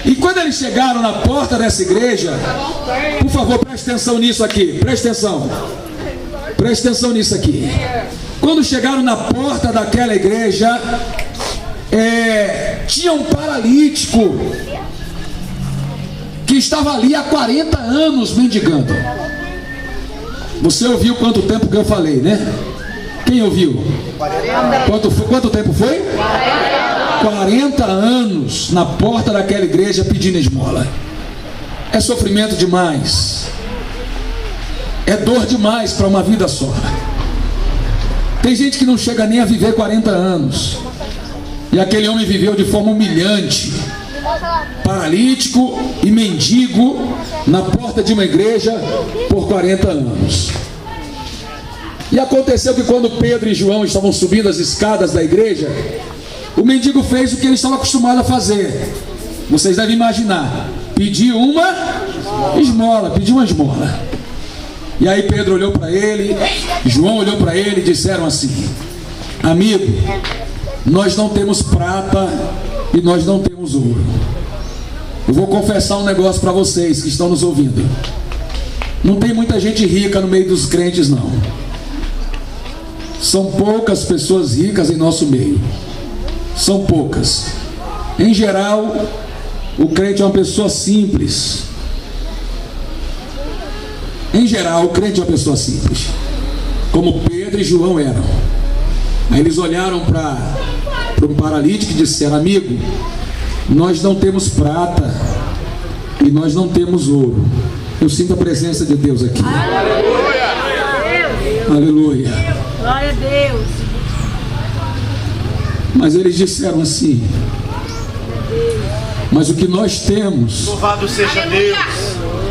E quando eles chegaram na porta dessa igreja, por favor, preste atenção nisso aqui, preste atenção nisso aqui. Quando chegaram na porta daquela igreja, tinha um paralítico que estava ali há 40 anos mendigando. Você ouviu quanto tempo que eu falei, né? Quem ouviu? Quanto tempo foi? 40 anos na porta daquela igreja pedindo esmola. É sofrimento demais. É dor demais para uma vida só. Tem gente que não chega nem a viver 40 anos. E aquele homem viveu de forma humilhante, paralítico e mendigo na porta de uma igreja por 40 anos. E aconteceu que quando Pedro e João estavam subindo as escadas da igreja, o mendigo fez o que ele estava acostumado a fazer. Vocês devem imaginar: pedir uma esmola, E aí Pedro olhou para ele, João olhou para ele e disseram assim: amigo, nós não temos prata e nós não temos ouro. Eu vou confessar um negócio para vocês que estão nos ouvindo. Não tem muita gente rica no meio dos crentes, não. São poucas pessoas ricas em nosso meio. São poucas. Em geral, o crente é uma pessoa simples. Em geral, o crente é uma pessoa simples, como Pedro e João eram. Aí eles olharam para um paralítico e disseram: amigo, nós não temos prata e nós não temos ouro. Eu sinto a presença de Deus aqui. Aleluia! Aleluia! Glória a Deus! Mas eles disseram assim: mas o que nós temos, Louvado seja Deus!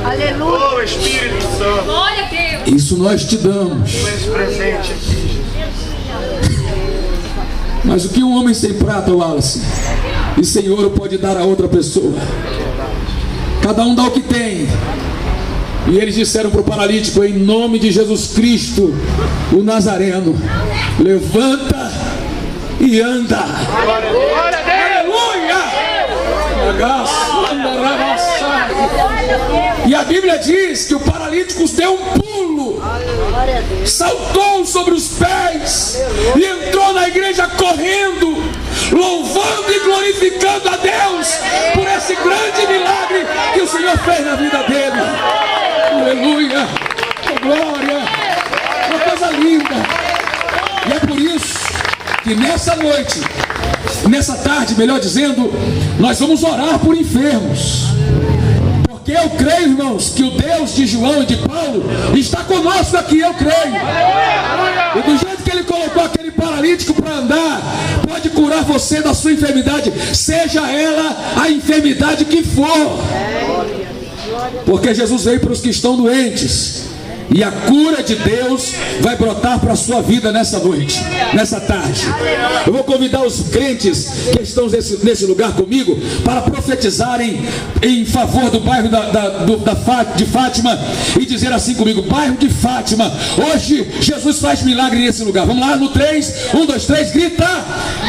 Aleluia! Oh, Espírito Santo! Glória a Deus! isso nós te damos. Tu és presente aqui, Jesus. Mas o que um homem sem prata, Wallace, e sem ouro pode dar a outra pessoa? Cada um dá o que tem. E eles disseram para o paralítico: em nome de Jesus Cristo, o Nazareno, levanta e anda. Glória a Deus! E a Bíblia diz que o paralítico deu um pulo, saltou sobre os pés e entrou na igreja correndo, louvando e glorificando a Deus por esse grande milagre que o Senhor fez na vida dele. Aleluia! Oh, glória! Uma coisa linda! E é por isso que nessa noite, nessa tarde, melhor dizendo, nós vamos orar por enfermos. Porque eu creio, irmãos, que o Deus de João e de Paulo está conosco aqui, eu creio. E do jeito que ele colocou aquele paralítico para andar, pode curar você da sua enfermidade, seja ela a enfermidade que for. Porque Jesus veio para os que estão doentes. E a cura de Deus vai brotar para a sua vida nessa noite, nessa tarde. Eu vou convidar os crentes que estão nesse lugar comigo para profetizarem em favor do bairro de Fátima e dizer assim comigo: bairro de Fátima, hoje Jesus faz milagre nesse lugar. Vamos lá, no 3, 1, 2, 3, grita: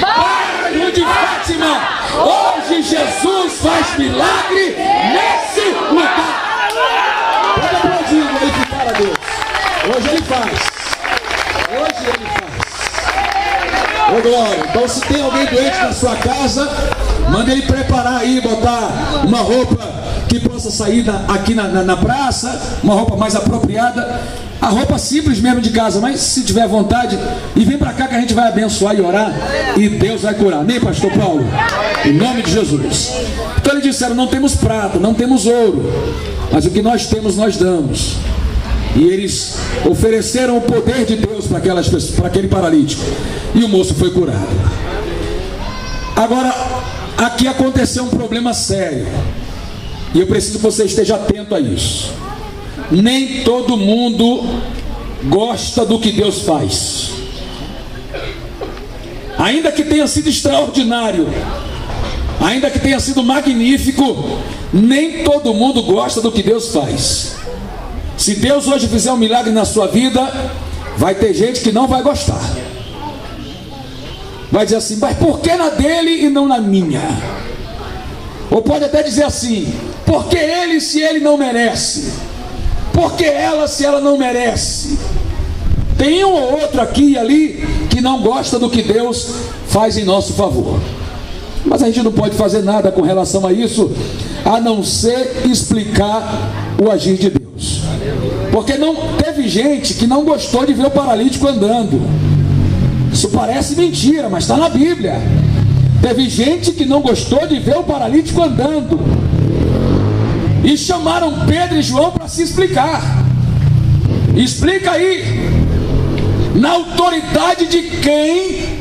bairro de Fátima, hoje Jesus faz milagre nesse lugar. Pode aplaudir, glorificar a Deus. Hoje ele faz. Hoje ele faz. Ô glória. Então, se tem alguém doente na sua casa, manda ele preparar aí, botar uma roupa que possa sair aqui na praça, uma roupa mais apropriada, a roupa simples mesmo de casa, mas se tiver vontade, e vem pra cá que a gente vai abençoar e orar, e Deus vai curar. Amém, pastor Paulo? Em nome de Jesus. Então eles disseram: não temos prata, não temos ouro, mas o que nós temos nós damos. E eles ofereceram o poder de Deus para aquelas pessoas, para aquele paralítico, e o moço foi curado. Agora, aqui aconteceu um problema sério, e eu preciso que você esteja atento a isso. Nem todo mundo gosta do que Deus faz. Ainda que tenha sido extraordinário, ainda que tenha sido magnífico, nem todo mundo gosta do que Deus faz. Se Deus hoje fizer um milagre na sua vida, vai ter gente que não vai gostar. Vai dizer assim: mas por que na dele e não na minha? Ou pode até dizer assim: por que ele se ele não merece? Por que ela se ela não merece? Tem um ou outro aqui e ali que não gosta do que Deus faz em nosso favor. Mas a gente não pode fazer nada com relação a isso, a não ser explicar o agir de Deus. Porque não teve gente que não gostou de ver o paralítico andando. Isso parece mentira, mas está na Bíblia. Teve gente que não gostou de ver o paralítico andando, e chamaram Pedro e João para se explicar. Explica aí, na autoridade de quem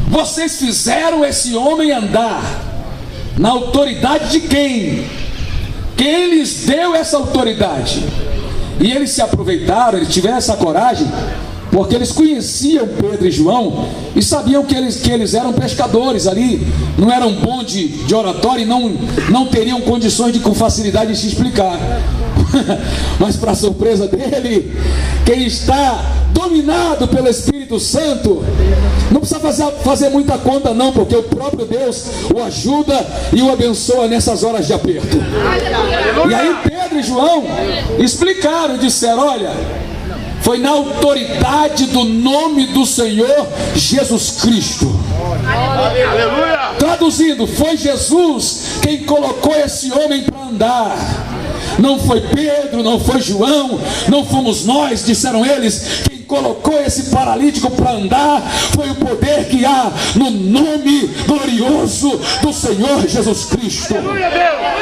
vocês fizeram esse homem andar? Na autoridade de quem? Quem lhes deu essa autoridade? E eles se aproveitaram, eles tiveram essa coragem porque eles conheciam Pedro e João e sabiam que eles eram pescadores ali, não eram bons de oratória e não teriam condições de com facilidade de se explicar. Mas para surpresa dele, quem está dominado pelo Espírito Santo não precisa fazer muita conta não, porque o próprio Deus o ajuda e o abençoa nessas horas de aperto. E aí Pedro e João explicaram, disseram: olha, foi na autoridade do nome do Senhor Jesus Cristo. Aleluia. Traduzindo, foi Jesus quem colocou esse homem para andar. Não foi Pedro, não foi João, não fomos nós, disseram eles. Quem colocou esse paralítico para andar foi o poder que há no nome glorioso do Senhor Jesus Cristo.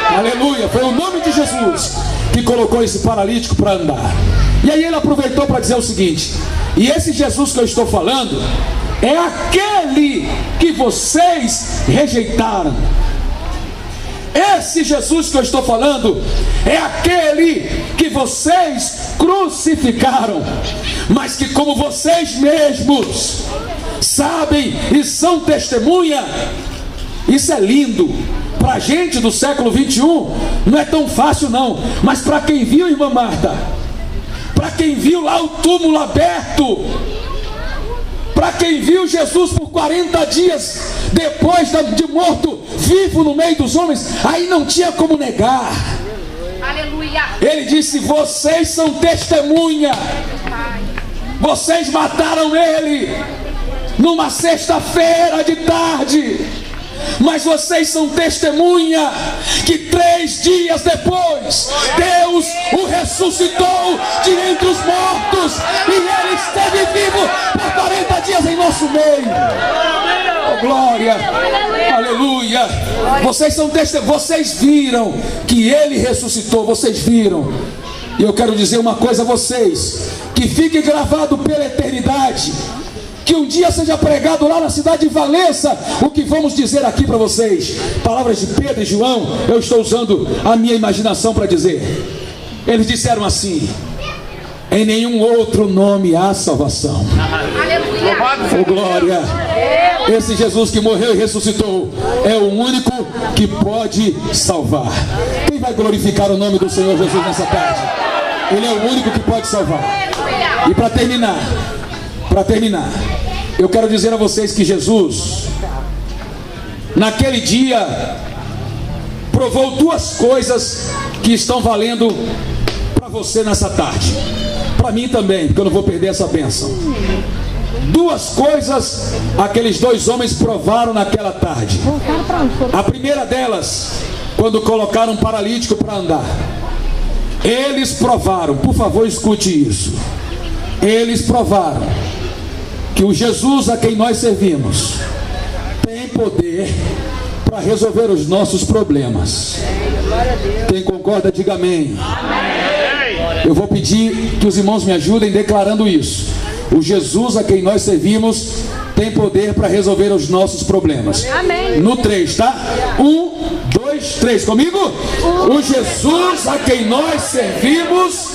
Aleluia, foi o nome de Jesus que colocou esse paralítico para andar. E aí ele aproveitou para dizer o seguinte: e esse Jesus que eu estou falando é aquele que vocês rejeitaram. Esse Jesus que eu estou falando é aquele que vocês crucificaram, mas que, como vocês mesmos sabem e são testemunha, isso é lindo. Para a gente do século 21 não é tão fácil não, mas para quem viu, irmã Marta, para quem viu lá o túmulo aberto, para quem viu Jesus por 40 dias depois de morto, vivo no meio dos homens, aí não tinha como negar. Aleluia. Ele disse: vocês são testemunha, vocês mataram ele numa sexta-feira de tarde, mas vocês são testemunha que 3 dias depois Deus o ressuscitou de entre os mortos e ele esteve vivo por 40 dias em nosso meio. Oh, glória, aleluia. Vocês são testemunhas, vocês viram que ele ressuscitou, vocês viram. E eu quero dizer uma coisa a vocês, que fique gravado pela eternidade, que um dia seja pregado lá na cidade de Valença o que vamos dizer aqui para vocês. Palavras de Pedro e João, eu estou usando a minha imaginação para dizer. Eles disseram assim: em nenhum outro nome há salvação. Oh, glória. Esse Jesus que morreu e ressuscitou é o único que pode salvar. Quem vai glorificar o nome do Senhor Jesus nessa tarde? Ele é o único que pode salvar. E para terminar, eu quero dizer a vocês que Jesus, naquele dia, provou 2 coisas que estão valendo para você nessa tarde, para mim também, porque eu não vou perder essa bênção. 2 coisas aqueles 2 homens provaram naquela tarde. A primeira delas, quando colocaram um paralítico para andar, eles provaram, por favor escute isso, eles provaram que o Jesus a quem nós servimos tem poder para resolver os nossos problemas. Quem concorda, diga amém. Eu vou pedir que os irmãos me ajudem declarando isso. O Jesus a quem nós servimos tem poder para resolver os nossos problemas. Amém. No 3, tá? 1, 2, 3, comigo? O Jesus a quem nós servimos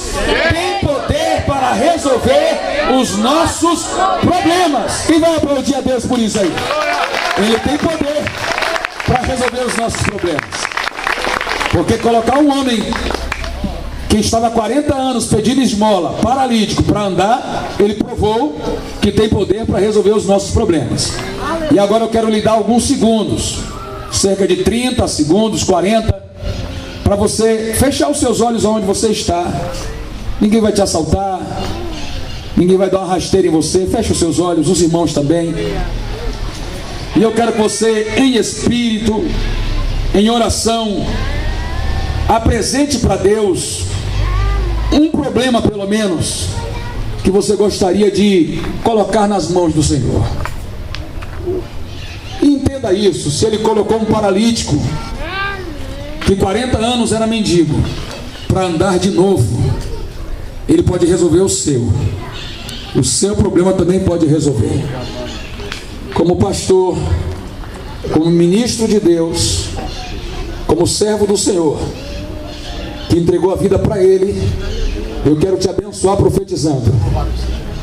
tem poder para resolver os nossos problemas. Quem vai aplaudir a Deus por isso aí? Ele tem poder para resolver os nossos problemas. Porque colocar um homem que estava há 40 anos pedindo esmola, paralítico, para andar, ele provou que tem poder para resolver os nossos problemas. E agora eu quero lhe dar alguns segundos, cerca de 30 segundos, 40, para você fechar os seus olhos onde você está. Ninguém vai te assaltar, ninguém vai dar uma rasteira em você. Feche os seus olhos, os irmãos também. E eu quero que você, em espírito, em oração, apresente para Deus um problema, pelo menos, que você gostaria de colocar nas mãos do Senhor. E entenda isso: se Ele colocou um paralítico que 40 anos era mendigo para andar de novo, Ele pode resolver o seu problema também pode resolver. Como pastor, como ministro de Deus, como servo do Senhor, que entregou a vida para Ele, eu quero te abençoar profetizando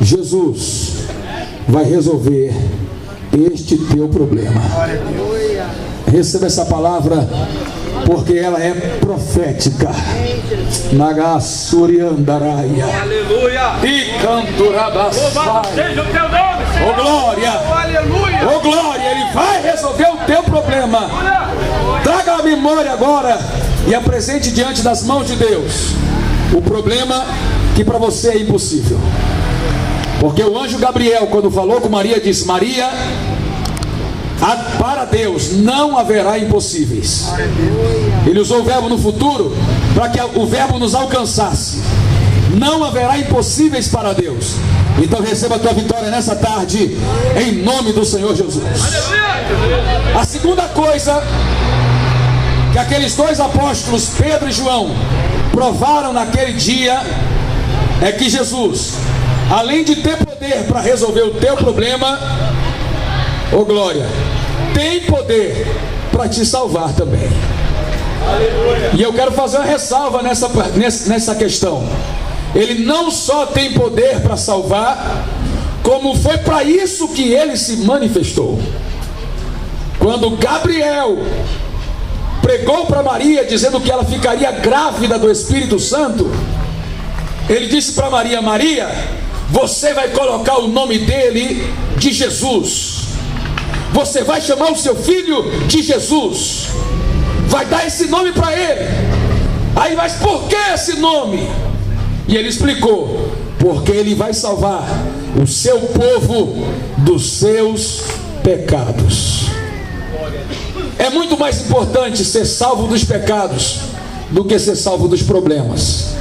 Jesus vai resolver este teu problema. Receba essa palavra, porque ela é profética. Nagassuriandaraia. Aleluia. E canturabasai. Seja o teu nome, Senhor. Ô glória! Aleluia. Ô glória! Ele vai resolver o teu problema. Traga a memória agora e apresente diante das mãos de Deus o problema que para você é impossível. Porque o anjo Gabriel, quando falou com Maria, disse: Maria, para Deus não haverá impossíveis. Ele usou o verbo no futuro para que o verbo nos alcançasse. Não haverá impossíveis para Deus. Então receba a tua vitória nessa tarde, em nome do Senhor Jesus. A segunda coisa que aqueles dois apóstolos, Pedro e João, provaram naquele dia é que Jesus, além de ter poder para resolver o teu problema, ô glória, tem poder para te salvar também. E eu quero fazer uma ressalva nessa questão. Ele não só tem poder para salvar, como foi para isso que ele se manifestou. Quando Gabriel pregou para Maria, dizendo que ela ficaria grávida do Espírito Santo, ele disse para Maria: Maria, você vai colocar o nome dele de Jesus. Você vai chamar o seu filho de Jesus. Vai dar esse nome para ele. Aí, mas por que esse nome? E ele explicou: porque ele vai salvar o seu povo dos seus pecados. É muito mais importante ser salvo dos pecados do que ser salvo dos problemas.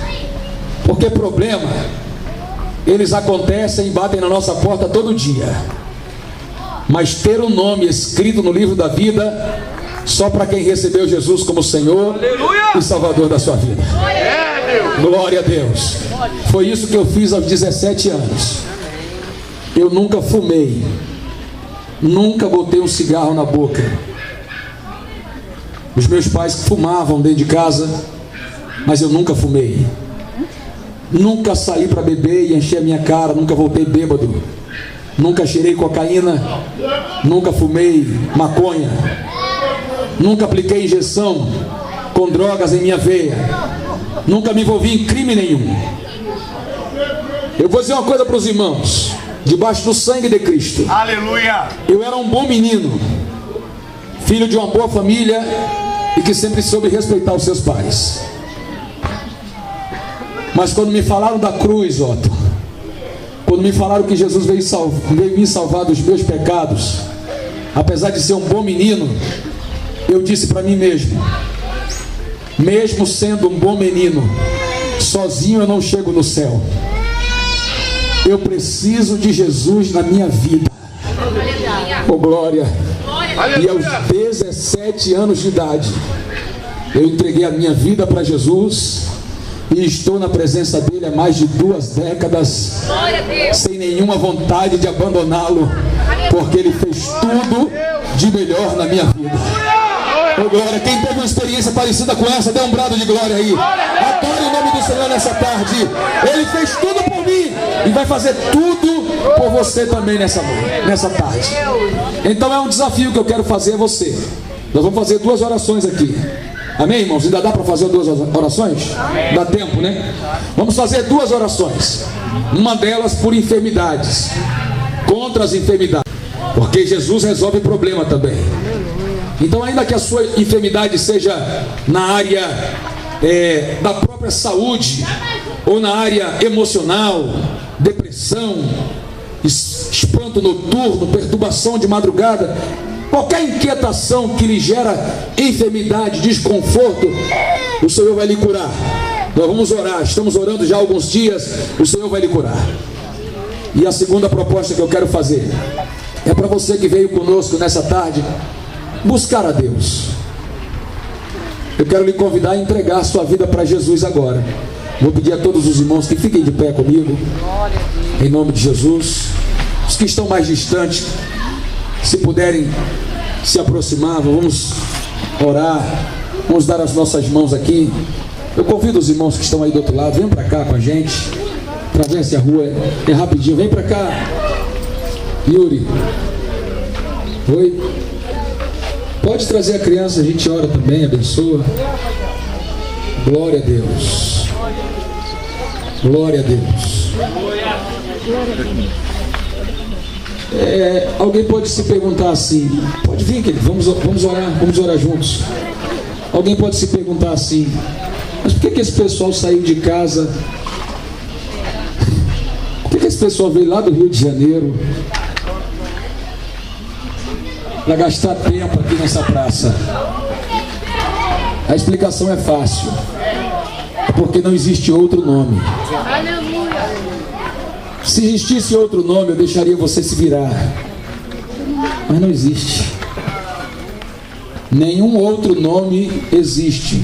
Porque problema, eles acontecem e batem na nossa porta todo dia. Mas ter um nome escrito no livro da vida, só para quem recebeu Jesus como Senhor e Salvador da sua vida. Glória a Deus. Foi isso que eu fiz aos 17 anos. Eu nunca fumei, nunca botei um cigarro na boca. Os meus pais fumavam dentro de casa, mas eu nunca fumei. Nunca saí para beber e encher a minha cara, nunca voltei bêbado. Nunca cheirei cocaína, nunca fumei maconha, nunca apliquei injeção com drogas em minha veia, nunca me envolvi em crime nenhum. Eu vou dizer uma coisa para os irmãos: debaixo do sangue de Cristo, Aleluia. eu era um bom menino, filho de uma boa família e que sempre soube respeitar os seus pais. Mas quando me falaram da cruz, Otto, quando me falaram que Jesus veio me salvar dos meus pecados, apesar de ser um bom menino, eu disse para mim mesmo: mesmo sendo um bom menino, sozinho eu não chego no céu. Eu preciso de Jesus na minha vida. Oh glória! E aos 17 anos de idade, eu entreguei a minha vida para Jesus. E estou na presença dele há mais de 2 décadas, sem nenhuma vontade de abandoná-lo, porque ele fez tudo de melhor na minha vida. Oh glória! Quem teve uma experiência parecida com essa, dê um brado de glória aí. Adore o nome do Senhor nessa tarde. Ele fez tudo por mim e vai fazer tudo por você também nessa tarde. Então é um desafio que eu quero fazer a você. Nós vamos fazer 2 orações aqui. Amém, irmãos? Ainda dá para fazer 2 orações? Amém. Dá tempo, né? Vamos fazer 2 orações. Uma delas por enfermidades, contra as enfermidades, porque Jesus resolve o problema também. Então, ainda que a sua enfermidade seja na área da própria saúde, ou na área emocional, depressão, espanto noturno, perturbação de madrugada, qualquer inquietação que lhe gera enfermidade, desconforto, o Senhor vai lhe curar. Nós vamos orar, estamos orando já há alguns dias, o Senhor vai lhe curar. E a segunda proposta que eu quero fazer é para você que veio conosco nessa tarde buscar a Deus. Eu quero lhe convidar a entregar a sua vida para Jesus agora. Vou pedir a todos os irmãos que fiquem de pé comigo, em nome de Jesus. Os que estão mais distantes, se puderem se aproximar, vamos orar, vamos dar as nossas mãos aqui. Eu convido os irmãos que estão aí do outro lado, venham para cá com a gente. Atravesse a rua, é rapidinho. Vem pra cá, Yuri. Oi. Pode trazer a criança, a gente ora também, abençoa. Glória a Deus. Glória a Deus. Alguém pode se perguntar assim, pode vir, querido, vamos orar juntos. Alguém pode se perguntar assim, mas por que esse pessoal saiu de casa? Por que esse pessoal veio lá do Rio de Janeiro para gastar tempo aqui nessa praça? A explicação é fácil. É porque não existe outro nome. Se existisse outro nome, eu deixaria você se virar. Mas não existe. Nenhum outro nome existe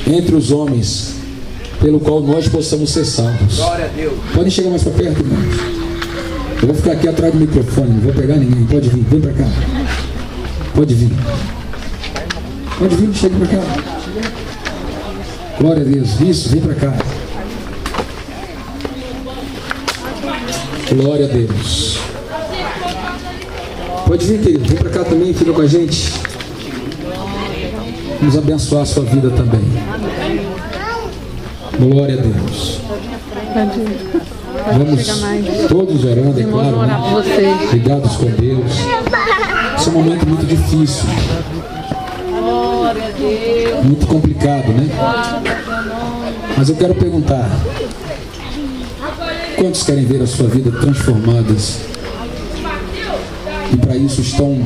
entre os homens pelo qual nós possamos ser salvos. Glória a Deus. Podem chegar mais para perto, irmãos. Eu vou ficar aqui atrás do microfone, não vou pegar ninguém. Pode vir, vem para cá. Pode vir. Pode vir, chega para cá. Glória a Deus. Isso, vem para cá. Glória a Deus. Pode vir, querido. Vem para cá também, fica com a gente. Vamos abençoar a sua vida também. Glória a Deus. Vamos todos orando, é claro, né? Ligados com Deus. Esse é um momento muito difícil. Muito complicado, né? Mas eu quero perguntar: quantos querem ver a sua vida transformadas? E para isso estão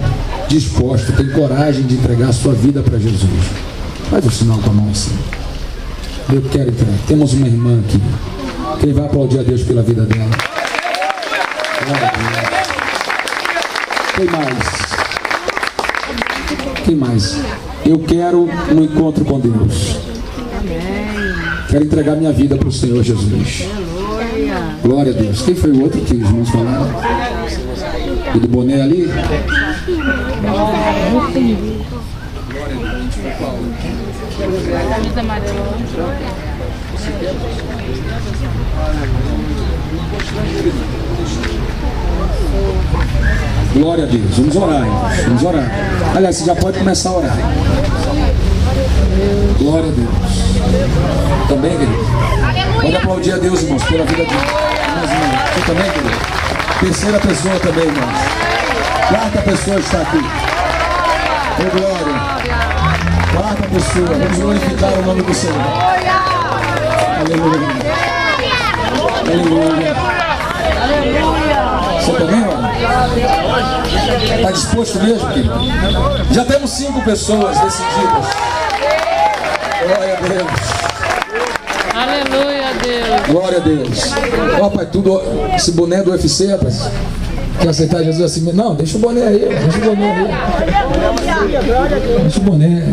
dispostos, têm coragem de entregar a sua vida para Jesus? Faz o sinal com a mão assim. Eu quero entrar. Temos uma irmã aqui. Quem vai aplaudir a Deus pela vida dela? Quem mais? Quem mais? Eu quero um encontro com Deus. Quero entregar minha vida para o Senhor Jesus. Glória a Deus. Quem foi o outro que os irmãos falaram? E do boné ali? Glória a Deus. Vamos orar, irmãos. Vamos orar. Aliás, você já pode começar a orar. Glória a Deus. Também, querido? Pode aplaudir a Deus, irmãos, pela vida de irmãos. Você também, querido? Terceira pessoa também, irmãos. Quarta pessoa está aqui. Oh, glória. Quarta pessoa. Vamos glorificar o nome do Senhor. Aleluia. Aleluia. Você também, mano? Está disposto mesmo, querido? Já temos 5 pessoas decididas. Glória a Deus. Aleluia, Deus. Glória a Deus. Ó, pai, tudo. Esse boné do UFC, rapaz. Quer aceitar Jesus assim? Não, deixa o boné aí. Deixa o boné aí. Deixa o boné.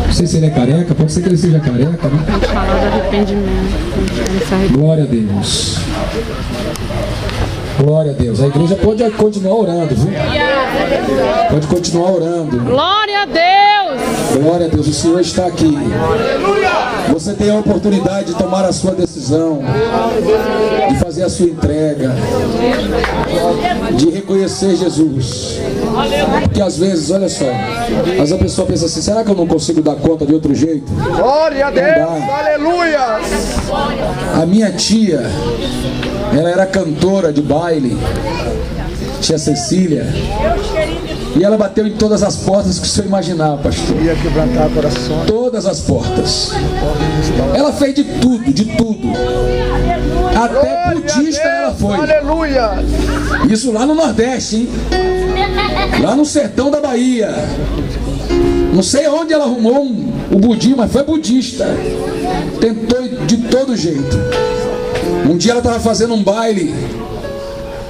Não sei se ele é careca, pode ser que ele seja careca, né? Vamos falar de arrependimento. Glória a Deus. Glória a Deus. A igreja pode continuar orando, viu? Pode continuar orando. Glória a Deus. Glória a Deus. O Senhor está aqui. Você tem a oportunidade de tomar a sua decisão, de fazer a sua entrega, de reconhecer Jesus. Porque às vezes, olha só, mas a pessoa pensa assim: será que eu não consigo dar conta de outro jeito? Glória a Deus. Aleluia. A minha tia, ela era cantora de baile, tia Cecília, e ela bateu em todas as portas que o senhor imaginar, pastor. Ia quebrantar coração. Todas as portas. Ela fez de tudo, de tudo. Até budista ela foi. Aleluia. Isso lá no Nordeste, hein? Lá no sertão da Bahia. Não sei onde ela arrumou o budismo, mas foi budista. Tentou de todo jeito. Um dia ela estava fazendo um baile,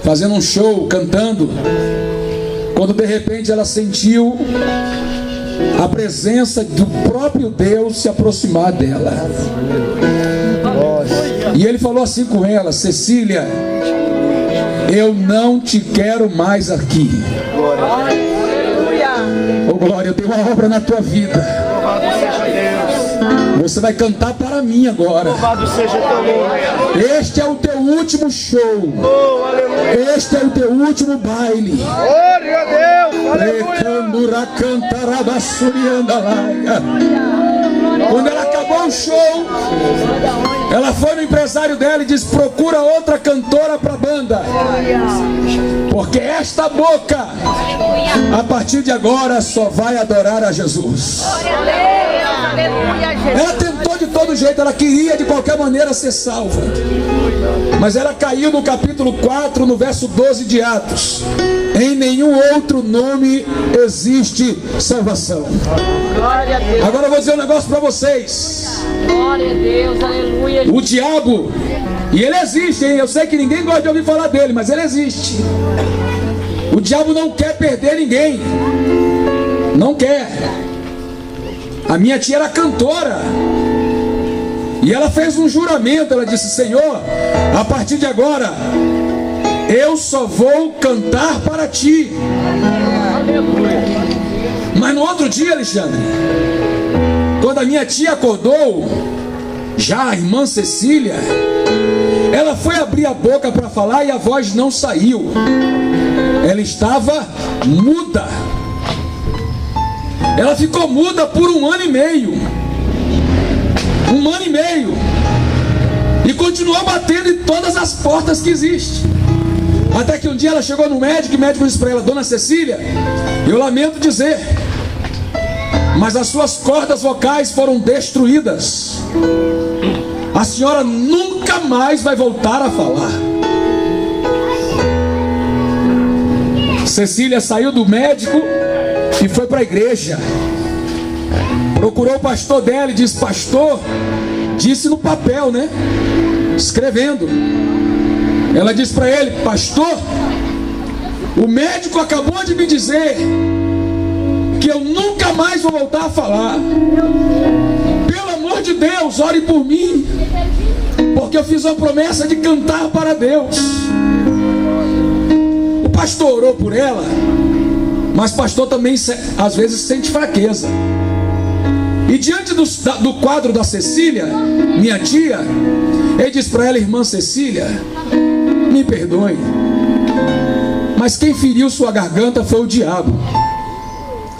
fazendo um show, cantando, quando de repente ela sentiu a presença do próprio Deus se aproximar dela. E ele falou assim com ela: Cecília, eu não te quero mais aqui. Oh glória, eu tenho uma obra na tua vida. Você vai cantar para mim agora. Louvado seja teu nome. Este é o teu último show. Este é o teu último baile. Glória a Deus. Aleluia. Quando ela acabou o show, ela foi no empresário dela e disse: procura outra cantora para a banda, porque esta boca a partir de agora só vai adorar a Jesus. Ela tentou de todo jeito, ela queria de qualquer maneira ser salva, mas ela caiu no capítulo 4, no verso 12 de Atos: em nenhum outro nome existe salvação. Agora eu vou dizer um negócio para vocês. Glória a Deus, aleluia. O diabo, e ele existe, hein? Eu sei que ninguém gosta de ouvir falar dele, mas ele existe. O diabo não quer perder ninguém. Não quer. A minha tia era cantora, e ela fez um juramento. Ela disse: Senhor, a partir de agora eu só vou cantar para ti. Mas no outro dia, Alexandre, quando a minha tia acordou, já a irmã Cecília, ela foi abrir a boca para falar e a voz não saiu. Ela estava muda. Ela ficou muda por 1 ano e meio. 1 ano e meio. E continuou batendo em todas as portas que existem. Até que um dia ela chegou no médico e o médico disse para ela: Dona Cecília, eu lamento dizer, mas as suas cordas vocais foram destruídas. A senhora nunca mais vai voltar a falar. Cecília saiu do médico e foi para a igreja. Procurou o pastor dela e disse: pastor, disse no papel, né? Escrevendo. Ela disse para ele: pastor, o médico acabou de me dizer que eu nunca mais vou voltar a falar. Pelo amor de Deus, ore por mim, porque eu fiz uma promessa de cantar para Deus. O pastor orou por ela, mas o pastor também às vezes sente fraqueza. E diante do quadro da Cecília, minha tia, ele disse para ela: irmã Cecília, me perdoe, mas quem feriu sua garganta foi o diabo.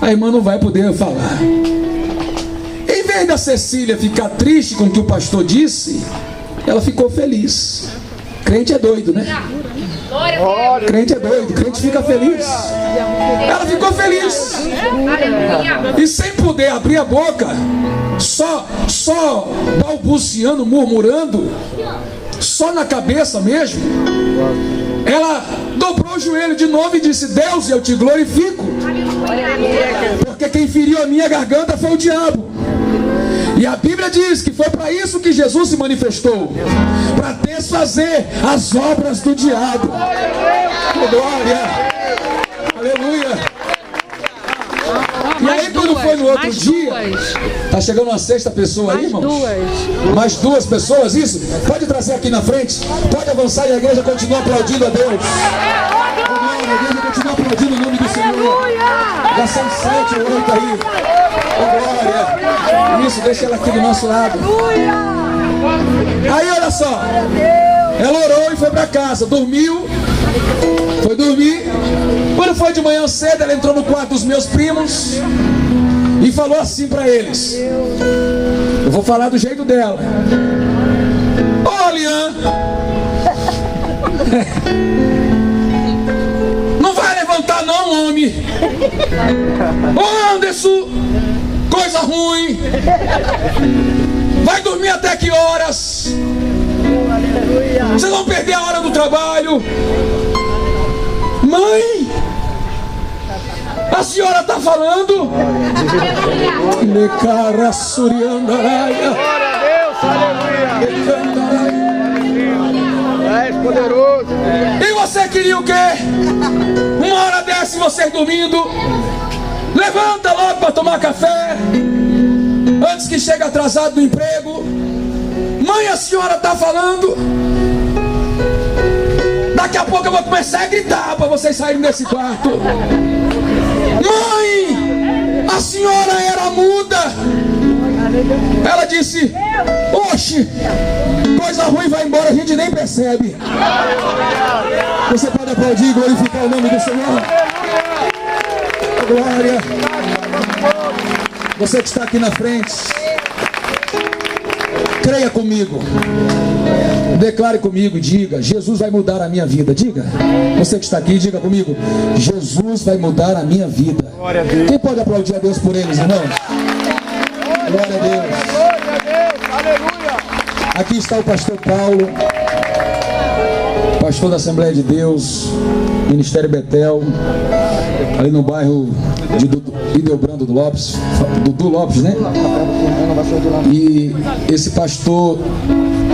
A irmã não vai poder falar. Em vez da Cecília ficar triste com o que o pastor disse, ela ficou feliz. Crente é doido, né? Crente é doido, crente fica feliz. Ela ficou feliz. E sem poder abrir a boca, só balbuciando, murmurando, só na cabeça mesmo, ela dobrou o joelho de novo e disse: Deus, eu te glorifico, porque quem feriu a minha garganta foi o diabo. E a Bíblia diz que foi para isso que Jesus se manifestou, para desfazer as obras do diabo. Glória, aleluia. E aí quando foi no outro dia, tá chegando uma sexta pessoa aí, irmãos? Mais 2 pessoas, isso? Pode trazer aqui na frente, pode avançar e a igreja continua aplaudindo a Deus. A igreja continua aplaudindo o nome do Senhor. Já são 7 ou 8 aí. Glória. Isso, deixa ela aqui do nosso lado. Aí olha só, ela orou e foi para casa, dormiu, foi dormir. Quando foi de manhã cedo, ela entrou no quarto dos meus primos e falou assim para eles. Eu vou falar do jeito dela. Ô, Lian, não vai levantar não, homem. Ô, Anderson, coisa ruim. Vai dormir até que horas? Vocês vão perder a hora do trabalho. Mãe, a senhora está falando? Glória a Deus, aleluia. És poderoso. E você queria o quê? Uma hora dessa, vocês dormindo, levanta logo para tomar café, antes que chegue atrasado do emprego. Mãe, a senhora está falando? Daqui a pouco eu vou começar a gritar para vocês saírem desse quarto. Mãe, a senhora era muda. Ela disse: oxe, coisa ruim vai embora, a gente nem percebe. Você pode aplaudir e glorificar o nome do Senhor? Glória. Você que está aqui na frente, creia comigo. Declare comigo, diga: Jesus vai mudar a minha vida. Diga, você que está aqui, diga comigo: Jesus vai mudar a minha vida. Quem pode aplaudir a Deus por eles, irmãos? Glória a Deus. Aleluia. Aqui está o pastor Paulo, pastor da Assembleia de Deus, Ministério Betel, ali no bairro de Ildebrando Lopes, Dudu Lopes, né? E esse pastor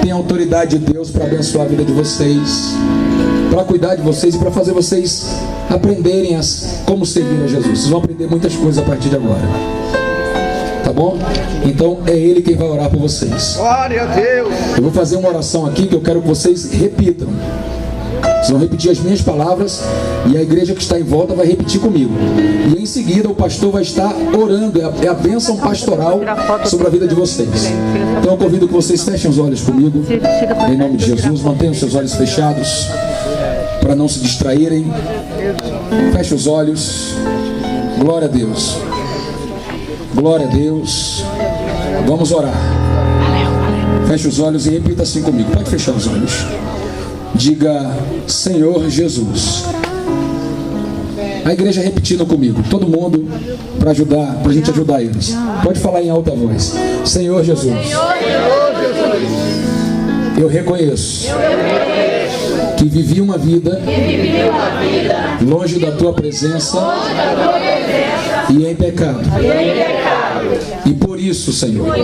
tem a autoridade de Deus para abençoar a vida de vocês, para cuidar de vocês e para fazer vocês aprenderem como servir a Jesus. Vocês vão aprender muitas coisas a partir de agora. Tá bom? Então é Ele quem vai orar por vocês. Glória a Deus. Eu vou fazer uma oração aqui que eu quero que vocês repitam. Vocês vão repetir as minhas palavras e a igreja que está em volta vai repetir comigo. E em seguida o pastor vai estar orando. É a bênção pastoral sobre a vida de vocês. Então eu convido que vocês fechem os olhos comigo. Em nome de Jesus, mantenham seus olhos fechados para não se distraírem. Feche os olhos. Glória a Deus. Glória a Deus. Vamos orar. Feche os olhos e repita assim comigo. Pode fechar os olhos. Diga: Senhor Jesus. A igreja repetindo comigo. Todo mundo para ajudar, para a gente ajudar eles. Pode falar em alta voz. Senhor Jesus. Eu reconheço que vivi uma vida longe da tua presença e em pecado. E por isso, Senhor,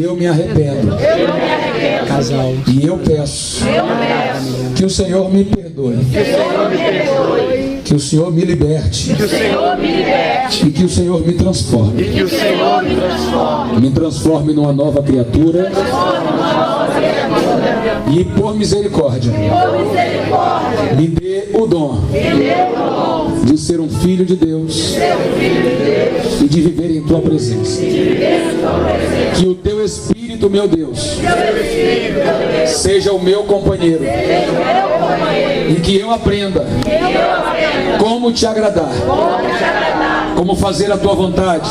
eu me arrependo. E eu peço que o Senhor me perdoe. Que o Senhor me liberte. E que o Senhor me transforme. Me transforme numa nova criatura. E por misericórdia, me dê o dom de ser um filho de Deus e de viver em tua presença. Que o teu Espírito, meu Deus, seja o meu companheiro e que eu aprenda como te agradar, como fazer a tua vontade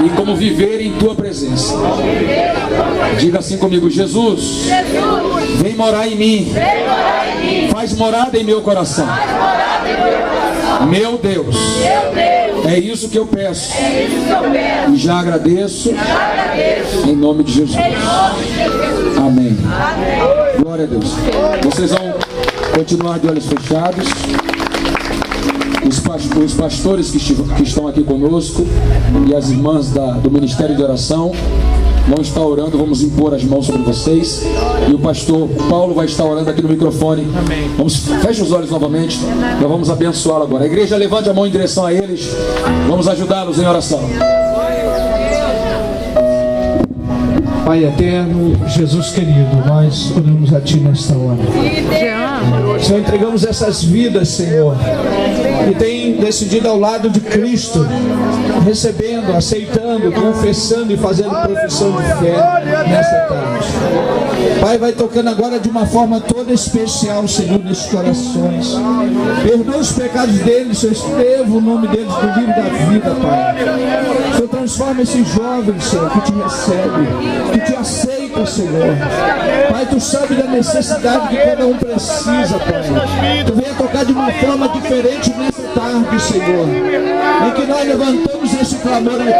e como viver em tua presença. Diga assim comigo: Jesus, vem morar em mim, faz morada em meu coração. Meu Deus, é isso que eu peço e já agradeço em nome de Jesus. Amém. Glória a Deus. Vocês vão continuar de olhos fechados. Os pastores que estão aqui conosco e as irmãs do Ministério de Oração vão estar orando. Vamos impor as mãos sobre vocês e o pastor Paulo vai estar orando aqui no microfone. Feche os olhos novamente. Nós vamos abençoá-lo agora. A igreja, levante a mão em direção a eles. Vamos ajudá-los em oração. Pai eterno, Jesus querido, nós oramos a Ti nesta hora. Senhor, entregamos essas vidas, Senhor, que tem decidido ao lado de Cristo, recebendo, aceitando, confessando e fazendo profissão de fé nessa tarde. Pai, vai tocando agora de uma forma toda especial, Senhor, nesses corações. Perdoa os pecados deles, Senhor, escreva o nome deles no livro da vida, Pai. Senhor, transforma esses jovens, Senhor, que Te recebe, que Te aceita, Senhor. Pai, Tu sabe da necessidade que cada um precisa, Pai. Tu venha tocar de uma forma diferente nessa tarde, Senhor, em que nós levantamos esse clamor a Ti.